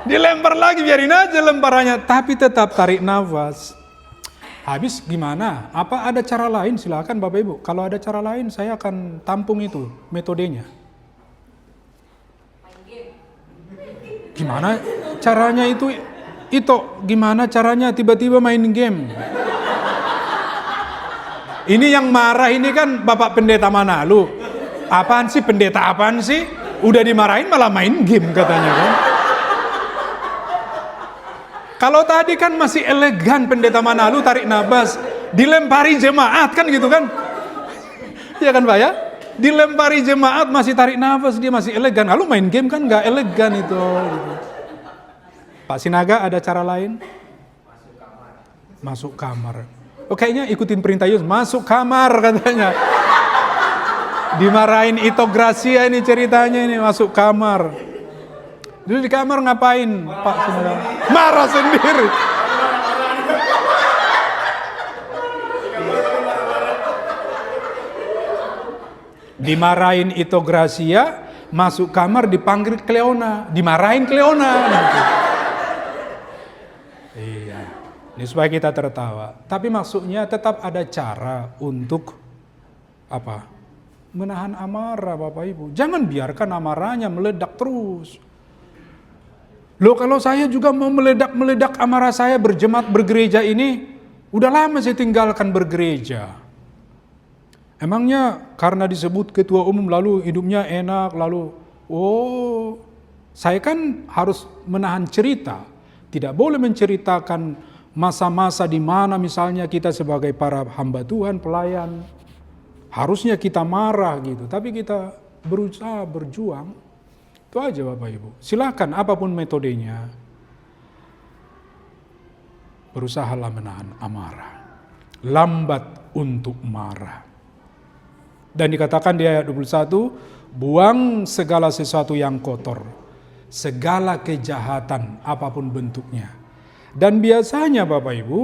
[SPEAKER 4] Dilempar lagi, biarin aja lemparannya, tapi tetap tarik nafas. Habis gimana? Apa ada cara lain? Silakan Bapak Ibu. Kalau ada cara lain, saya akan tampung itu metodenya. Gimana caranya itu gimana caranya tiba-tiba main game? Ini yang marah ini kan Bapak Pendeta Manado. Apaan sih pendeta, apaan sih? Udah dimarahin malah main game katanya kan. Kalau tadi kan masih elegan Pendeta Manado tarik nafas, dilempari jemaat kan gitu kan. Iya kan Pak ya? Dilempari jemaat masih tarik nafas, dia masih elegan. Lalu main game kan nggak elegan itu. Gitu. Pak Sinaga ada cara lain? Masuk kamar. Oh kayaknya ikutin perintah Yesus, masuk kamar katanya. Dimarahin Ito Gracia ini ceritanya ini, masuk kamar. Dulu di kamar ngapain Pak Sinaga? Marah sendiri. Dimarahin Ito Gracia, masuk kamar dipanggil Cleona, dimarahin Cleona. Iya, ini supaya kita tertawa. Tapi maksudnya tetap ada cara untuk apa? Menahan amarah Bapak Ibu. Jangan biarkan amarahnya meledak terus. Loh kalau saya juga mau meledak amarah saya berjemaat bergereja ini, udah lama saya tinggalkan bergereja. Emangnya karena disebut ketua umum lalu hidupnya enak lalu Saya kan harus menahan cerita. Tidak boleh menceritakan masa-masa di mana misalnya kita sebagai para hamba Tuhan, pelayan, harusnya kita marah gitu. Tapi kita berusaha berjuang. Itu aja Bapak Ibu. Silakan apapun metodenya. Berusahalah menahan amarah. Lambat untuk marah. Dan dikatakan di ayat 21, buang segala sesuatu yang kotor, segala kejahatan apapun bentuknya. Dan biasanya Bapak Ibu,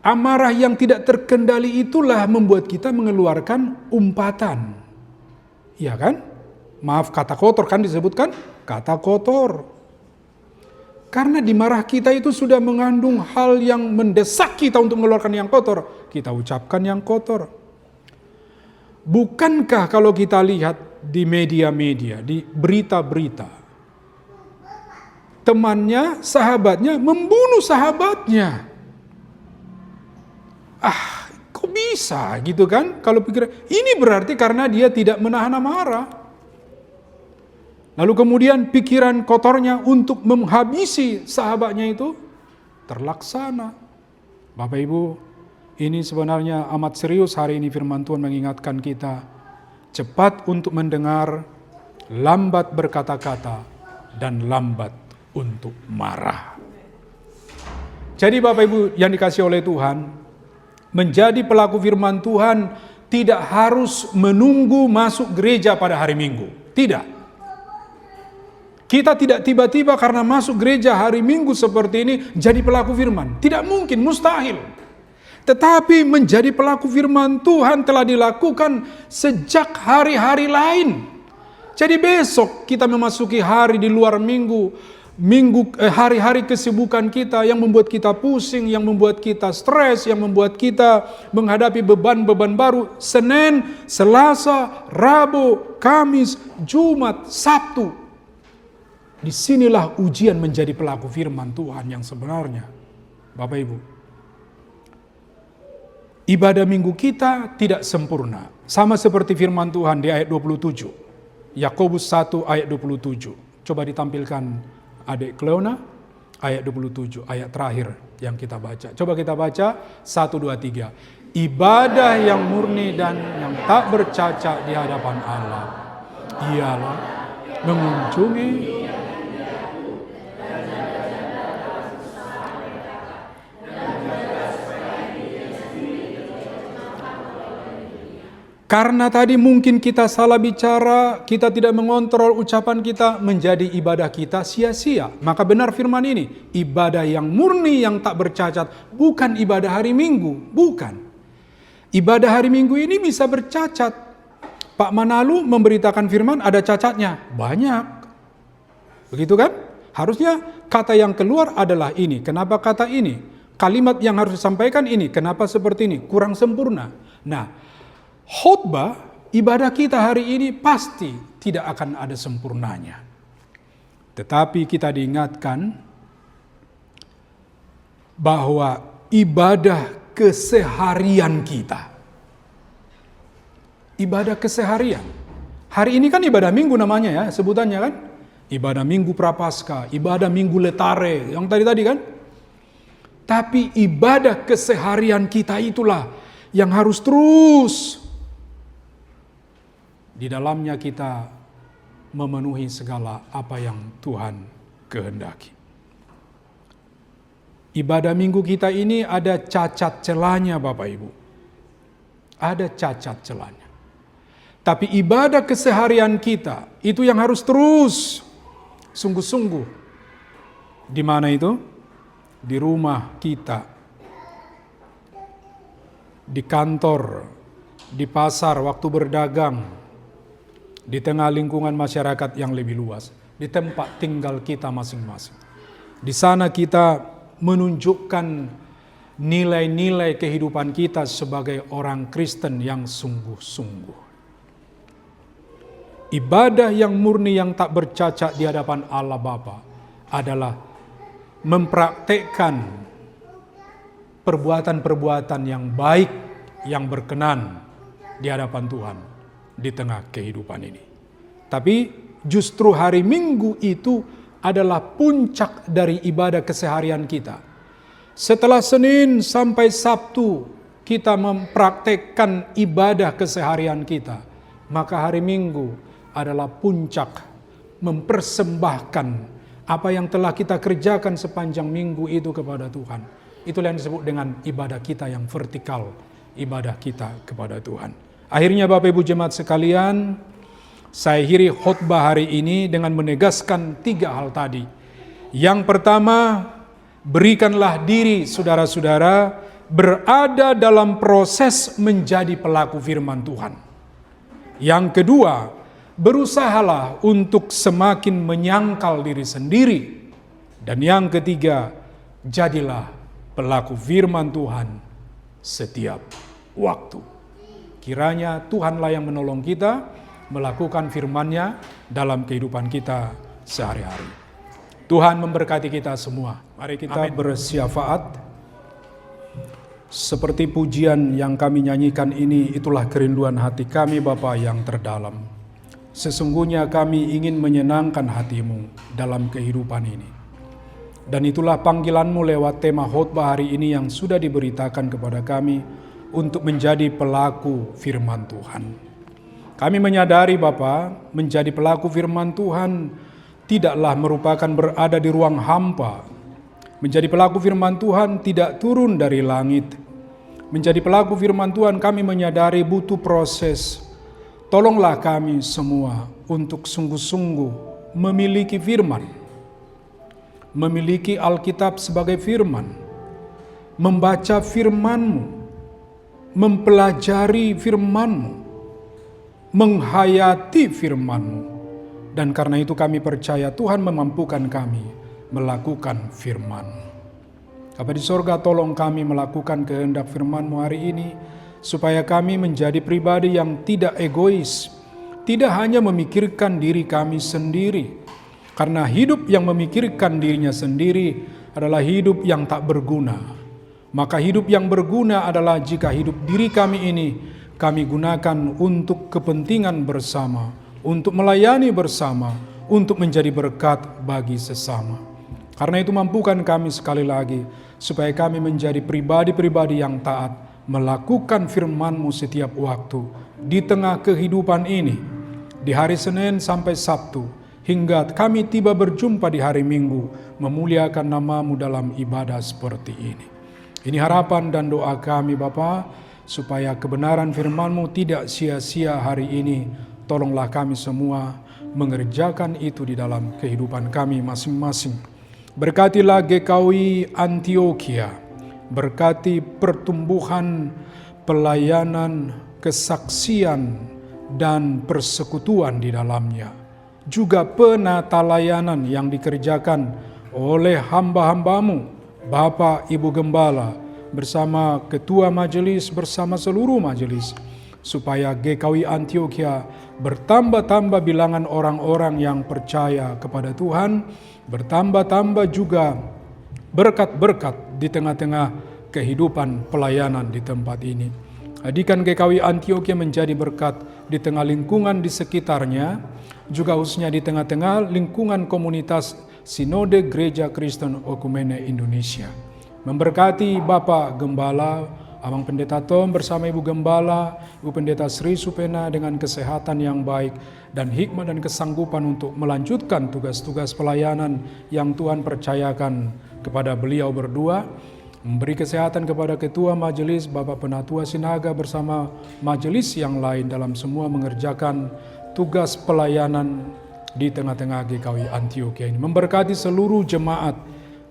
[SPEAKER 4] amarah yang tidak terkendali itulah membuat kita mengeluarkan umpatan. Iya kan? Maaf, kata kotor kan disebutkan? Kata kotor. Karena di marah kita itu sudah mengandung hal yang mendesak kita untuk mengeluarkan yang kotor. Kita ucapkan yang kotor. Bukankah kalau kita lihat di media-media, di berita-berita, temannya, sahabatnya membunuh sahabatnya. Kok bisa gitu kan? Kalau pikir ini berarti karena dia tidak menahan amarah. Lalu kemudian pikiran kotornya untuk menghabisi sahabatnya itu terlaksana. Bapak Ibu, ini sebenarnya amat serius hari ini firman Tuhan mengingatkan kita. Cepat untuk mendengar, lambat berkata-kata, dan lambat untuk marah. Jadi Bapak Ibu yang dikasihi oleh Tuhan, menjadi pelaku firman Tuhan tidak harus menunggu masuk gereja pada hari Minggu. Tidak. Kita tidak tiba-tiba karena masuk gereja hari Minggu seperti ini jadi pelaku firman. Tidak mungkin, mustahil. Tetapi menjadi pelaku firman Tuhan telah dilakukan sejak hari-hari lain. Jadi besok kita memasuki hari di luar minggu, hari-hari kesibukan kita yang membuat kita pusing, yang membuat kita stres, yang membuat kita menghadapi beban-beban baru. Senin, Selasa, Rabu, Kamis, Jumat, Sabtu. Disinilah ujian menjadi pelaku firman Tuhan yang sebenarnya. Bapak Ibu, ibadah minggu kita tidak sempurna. Sama seperti firman Tuhan di ayat 27. Yakobus 1 ayat 27. Coba ditampilkan adik Cleona, ayat 27, ayat terakhir yang kita baca. Coba kita baca, 1, 2, 3. Ibadah yang murni dan yang tak bercacat di hadapan Allah ialah mengunjungi karena tadi mungkin kita salah bicara, kita tidak mengontrol ucapan kita, menjadi ibadah kita sia-sia. Maka benar firman ini, ibadah yang murni yang tak bercacat, bukan ibadah hari Minggu, bukan. Ibadah hari Minggu ini bisa bercacat. Pak Manalu memberitakan firman ada cacatnya, banyak. Begitu kan? Harusnya kata yang keluar adalah ini. Kenapa kata ini? Kalimat yang harus disampaikan ini. Kenapa seperti ini? Kurang sempurna. Nah, khotbah ibadah kita hari ini pasti tidak akan ada sempurnanya. Tetapi kita diingatkan bahwa ibadah keseharian kita. Ibadah keseharian. Hari ini kan ibadah minggu namanya ya, sebutannya kan. Ibadah minggu prapaskah, ibadah minggu letare, yang tadi kan. Tapi ibadah keseharian kita itulah yang harus terus di dalamnya kita memenuhi segala apa yang Tuhan kehendaki. Ibadah minggu kita ini ada cacat celanya Bapak Ibu. Ada cacat celanya. Tapi ibadah keseharian kita itu yang harus terus sungguh-sungguh. Di mana itu? Di rumah kita. Di kantor, di pasar waktu berdagang, di tengah lingkungan masyarakat yang lebih luas, di tempat tinggal kita masing-masing. Di sana kita menunjukkan nilai-nilai kehidupan kita sebagai orang Kristen yang sungguh-sungguh. Ibadah yang murni yang tak bercacat di hadapan Allah Bapa adalah mempraktekkan perbuatan-perbuatan yang baik, yang berkenan di hadapan Tuhan di tengah kehidupan ini. Tapi Justru hari Minggu itu adalah puncak dari ibadah keseharian kita. Setelah Senin sampai Sabtu kita mempraktekkan ibadah keseharian kita, maka hari Minggu adalah puncak mempersembahkan apa yang telah kita kerjakan sepanjang minggu itu kepada Tuhan. Itulah yang disebut dengan ibadah kita yang vertikal, ibadah kita kepada Tuhan. Akhirnya Bapak Ibu jemaat sekalian, saya akhiri khotbah hari ini dengan menegaskan 3 hal tadi. Yang pertama, berikanlah diri saudara-saudara berada dalam proses menjadi pelaku firman Tuhan. Yang kedua, berusahalah untuk semakin menyangkal diri sendiri. Dan yang ketiga, jadilah pelaku firman Tuhan setiap waktu. Kiranya Tuhanlah yang menolong kita melakukan firman-Nya dalam kehidupan kita sehari-hari. Tuhan memberkati kita semua. Mari kita bersyafaat. Seperti pujian yang kami nyanyikan ini, itulah kerinduan hati kami Bapa yang terdalam. Sesungguhnya kami ingin menyenangkan hati-Mu dalam kehidupan ini. Dan itulah panggilan-Mu lewat tema khotbah hari ini yang sudah diberitakan kepada kami untuk menjadi pelaku firman Tuhan. Kami menyadari Bapa, menjadi pelaku firman Tuhan tidaklah merupakan berada di ruang hampa. Menjadi pelaku firman Tuhan tidak turun dari langit. Menjadi pelaku firman Tuhan kami menyadari butuh proses. Tolonglah kami semua untuk sungguh-sungguh memiliki firman. Memiliki Alkitab sebagai firman. Membaca firman-Mu. Mempelajari firman-Mu. Menghayati firman-Mu. Dan karena itu kami percaya Tuhan memampukan kami melakukan firman. Bapa di sorga, tolong kami melakukan kehendak firman-Mu hari ini, supaya kami menjadi pribadi yang tidak egois, tidak hanya memikirkan diri kami sendiri, karena hidup yang memikirkan dirinya sendiri adalah hidup yang tak berguna. Maka hidup yang berguna adalah jika hidup diri kami ini kami gunakan untuk kepentingan bersama, untuk melayani bersama, untuk menjadi berkat bagi sesama. Karena itu mampukan kami sekali lagi, supaya kami menjadi pribadi-pribadi yang taat, melakukan firman-Mu setiap waktu, di tengah kehidupan ini, di hari Senin sampai Sabtu, hingga kami tiba berjumpa di hari Minggu, memuliakan nama-Mu dalam ibadah seperti ini. Ini harapan dan doa kami Bapa, supaya kebenaran firman-Mu tidak sia-sia hari ini. Tolonglah kami semua mengerjakan itu di dalam kehidupan kami masing-masing. Berkatilah GKI Antioquia, berkati pertumbuhan, pelayanan, kesaksian, dan persekutuan di dalamnya. Juga penata layanan yang dikerjakan oleh hamba-hamba-Mu, Bapak Ibu Gembala, bersama Ketua Majelis, bersama seluruh majelis, supaya GKI Antioquia bertambah-tambah bilangan orang-orang yang percaya kepada Tuhan, bertambah-tambah juga berkat-berkat di tengah-tengah kehidupan pelayanan di tempat ini. Jadikan GKI Antioquia menjadi berkat di tengah lingkungan di sekitarnya, juga khususnya di tengah-tengah lingkungan komunitas Sinode Gereja Kristen Okumene Indonesia. Memberkati Bapak Gembala, Abang Pendeta Tom bersama Ibu Gembala, Ibu Pendeta Sri Supena dengan kesehatan yang baik dan hikmat dan kesanggupan untuk melanjutkan tugas-tugas pelayanan yang Tuhan percayakan kepada beliau berdua. Memberi kesehatan kepada Ketua Majelis Bapak Penatua Sinaga bersama majelis yang lain dalam semua mengerjakan tugas pelayanan di tengah-tengah GKI Antioquia ini. Memberkati seluruh jemaat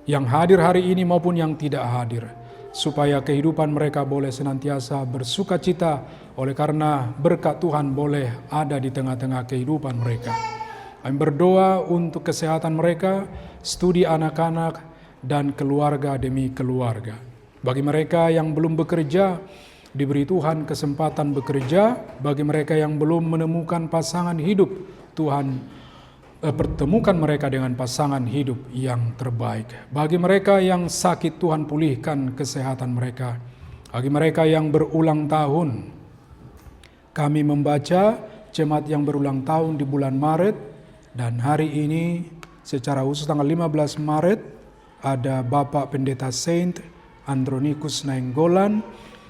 [SPEAKER 4] yang hadir hari ini maupun yang tidak hadir, supaya kehidupan mereka boleh senantiasa bersuka cita oleh karena berkat Tuhan boleh ada di tengah-tengah kehidupan mereka. Kami berdoa untuk kesehatan mereka, studi anak-anak, dan keluarga demi keluarga. Bagi mereka yang belum bekerja, diberi Tuhan kesempatan bekerja. Bagi mereka yang belum menemukan pasangan hidup, Tuhan pertemukan mereka dengan pasangan hidup yang terbaik. Bagi mereka yang sakit, Tuhan pulihkan kesehatan mereka. Bagi mereka yang berulang tahun, kami membaca jemaat yang berulang tahun di bulan Maret, Dan hari ini secara khusus tanggal 15 Maret ada Bapak Pendeta Saint Andronikus Nainggolan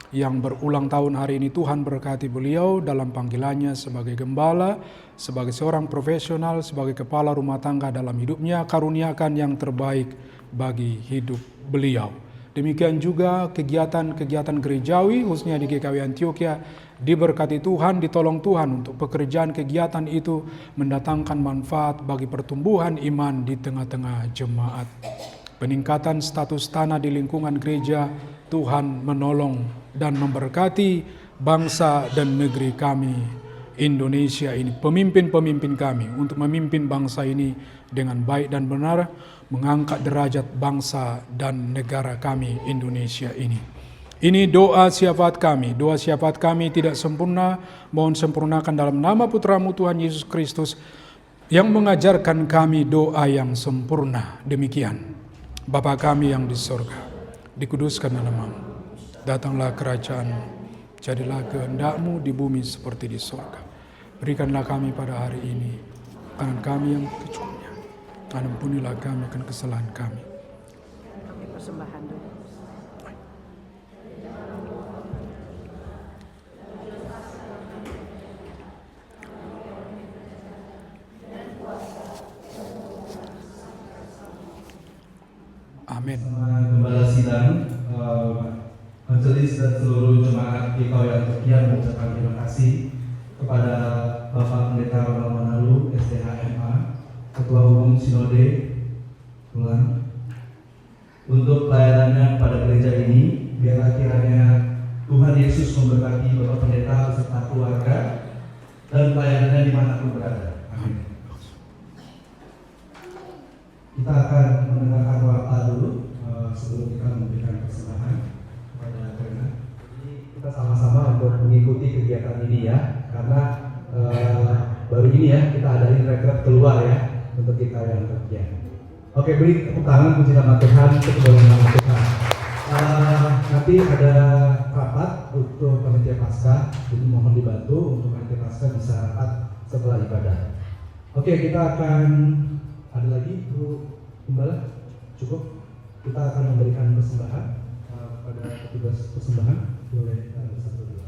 [SPEAKER 4] yang berulang tahun hari ini. Tuhan berkati beliau dalam panggilannya sebagai gembala, sebagai seorang profesional, sebagai kepala rumah tangga dalam hidupnya. Karuniakan yang terbaik bagi hidup beliau. Demikian juga kegiatan-kegiatan gerejawi khususnya di GKW Antioquia diberkati Tuhan, ditolong Tuhan untuk pekerjaan kegiatan itu mendatangkan manfaat bagi pertumbuhan iman di tengah-tengah jemaat. Peningkatan status tanah di lingkungan gereja, Tuhan menolong dan memberkati bangsa dan negeri kami Indonesia ini, pemimpin-pemimpin kami untuk memimpin bangsa ini dengan baik dan benar, mengangkat derajat bangsa dan negara kami Indonesia ini. Ini doa syafaat kami. Doa syafaat kami tidak sempurna, mohon sempurnakan dalam nama Putramu Tuhan Yesus Kristus yang mengajarkan kami doa yang sempurna. Demikian, Bapa kami yang di sorga, dikuduskan namamu, datanglah kerajaan-Mu, jadilah kehendak-Mu di bumi seperti di sorga. Berikanlah kami pada hari ini makanan kami yang secukupnya, dan ampunilah kami akan kesalahan kami.
[SPEAKER 5] Kami persembahan dulu.
[SPEAKER 4] Amin.
[SPEAKER 2] Gembala sidang, majelis dan seluruh jemaat GKW Antioquia mengucapkan terima kasih kepada Bapak Pendeta Ronald Manalu, SDHMA, Ketua Umum Sinode Pulang, untuk pelayanannya pada gereja ini. Biarlah kiranya Tuhan Yesus memberkati Bapak Pendeta beserta keluarga dan pelayanannya dimanapun berada. Amin. Kita akan mendengarkan warta dulu sebelum kita memberikan persembahan kepada Rena. Jadi kita sama-sama untuk mengikuti kegiatan ini ya, karena baru ini ya kita adain retret keluar ya untuk kita yang kerja. Oke, beri tepuk tangan puji nama Tuhan, kemuliaan nama Tuhan. Nanti ada rapat untuk panitia Paskah, jadi mohon dibantu untuk panitia Paskah bisa rapat setelah ibadah. Oke, kita akan ada lagi Bu Gembala? Cukup? Kita akan memberikan persembahan pada petugas persembahan. Boleh satu dua.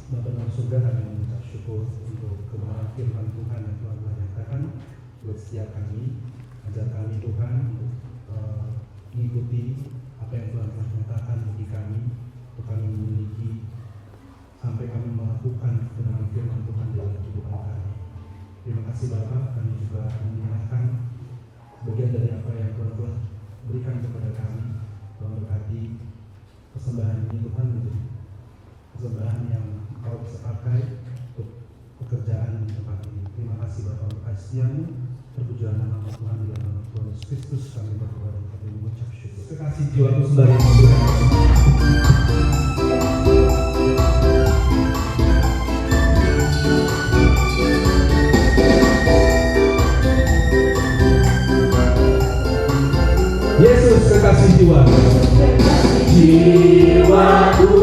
[SPEAKER 2] Bapa dalam surga, kami mengucap syukur untuk kebenaran firman Tuhan yang telah dinyatakan buat setiap kami. Ajar kami Tuhan untuk mengikuti apa yang Tuhan telah nyatakan bagi kami, untuk kami memiliki sampai kami melakukan kebenaran firman Tuhan dalam kehidupan kami. Terima kasih Bapak, kami juga menyerahkan sebagian dari apa yang Tuhan telah berikan kepada kami. Tuhan berkati persembahan ini Tuhan menjadi persembahan yang Kau bisa pakai untuk pekerjaan di tempat ini. Terima kasih Bapak untuk kasih-Mu. Terpujilah nama Tuhan di dalam nama Tuhan Yesus Kristus. Kami berdoa dan kami mengucap syukur. Kekasih jiwaku sembari Yesus kekasih jiwa, jiwaku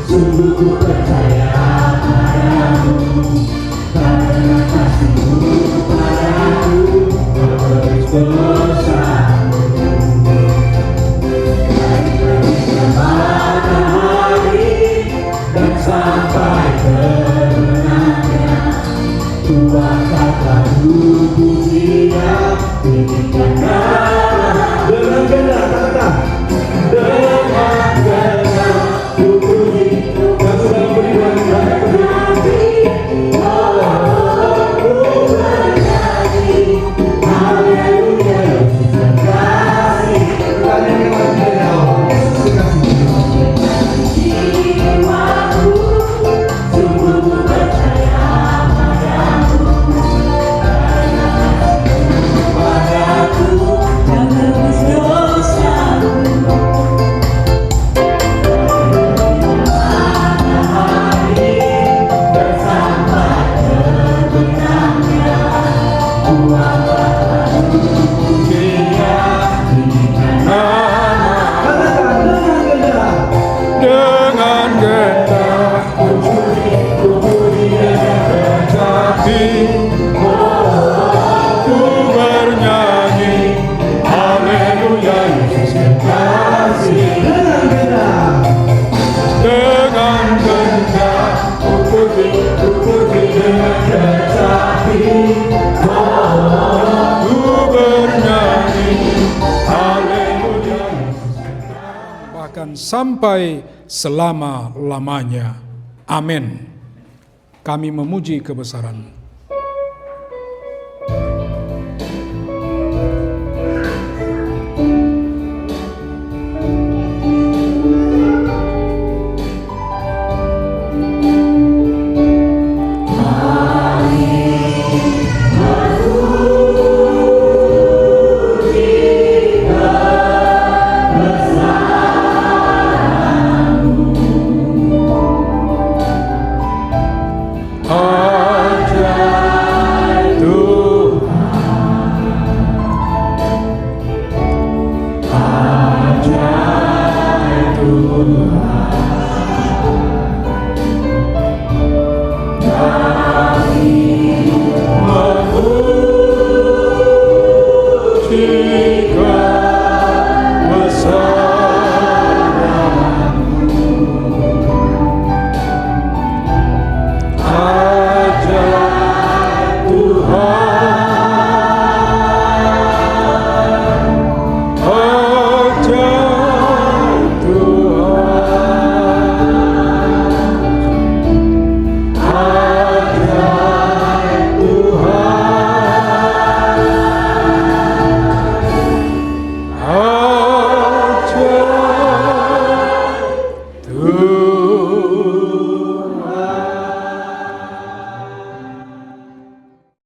[SPEAKER 2] sungguh ku percaya padamu, karena kasih-Mu padaku memberi dosamu. Dari terbitnya matahari dan sampai terbenamnya, Tuhan kata pujinya tinggikan dengan genap, katakan dengan genap ku puji yang sudah memberi banyak berkati. Oh, Tuhan
[SPEAKER 4] dan sampai selama-lamanya. Amin. Kami memuji kebesaran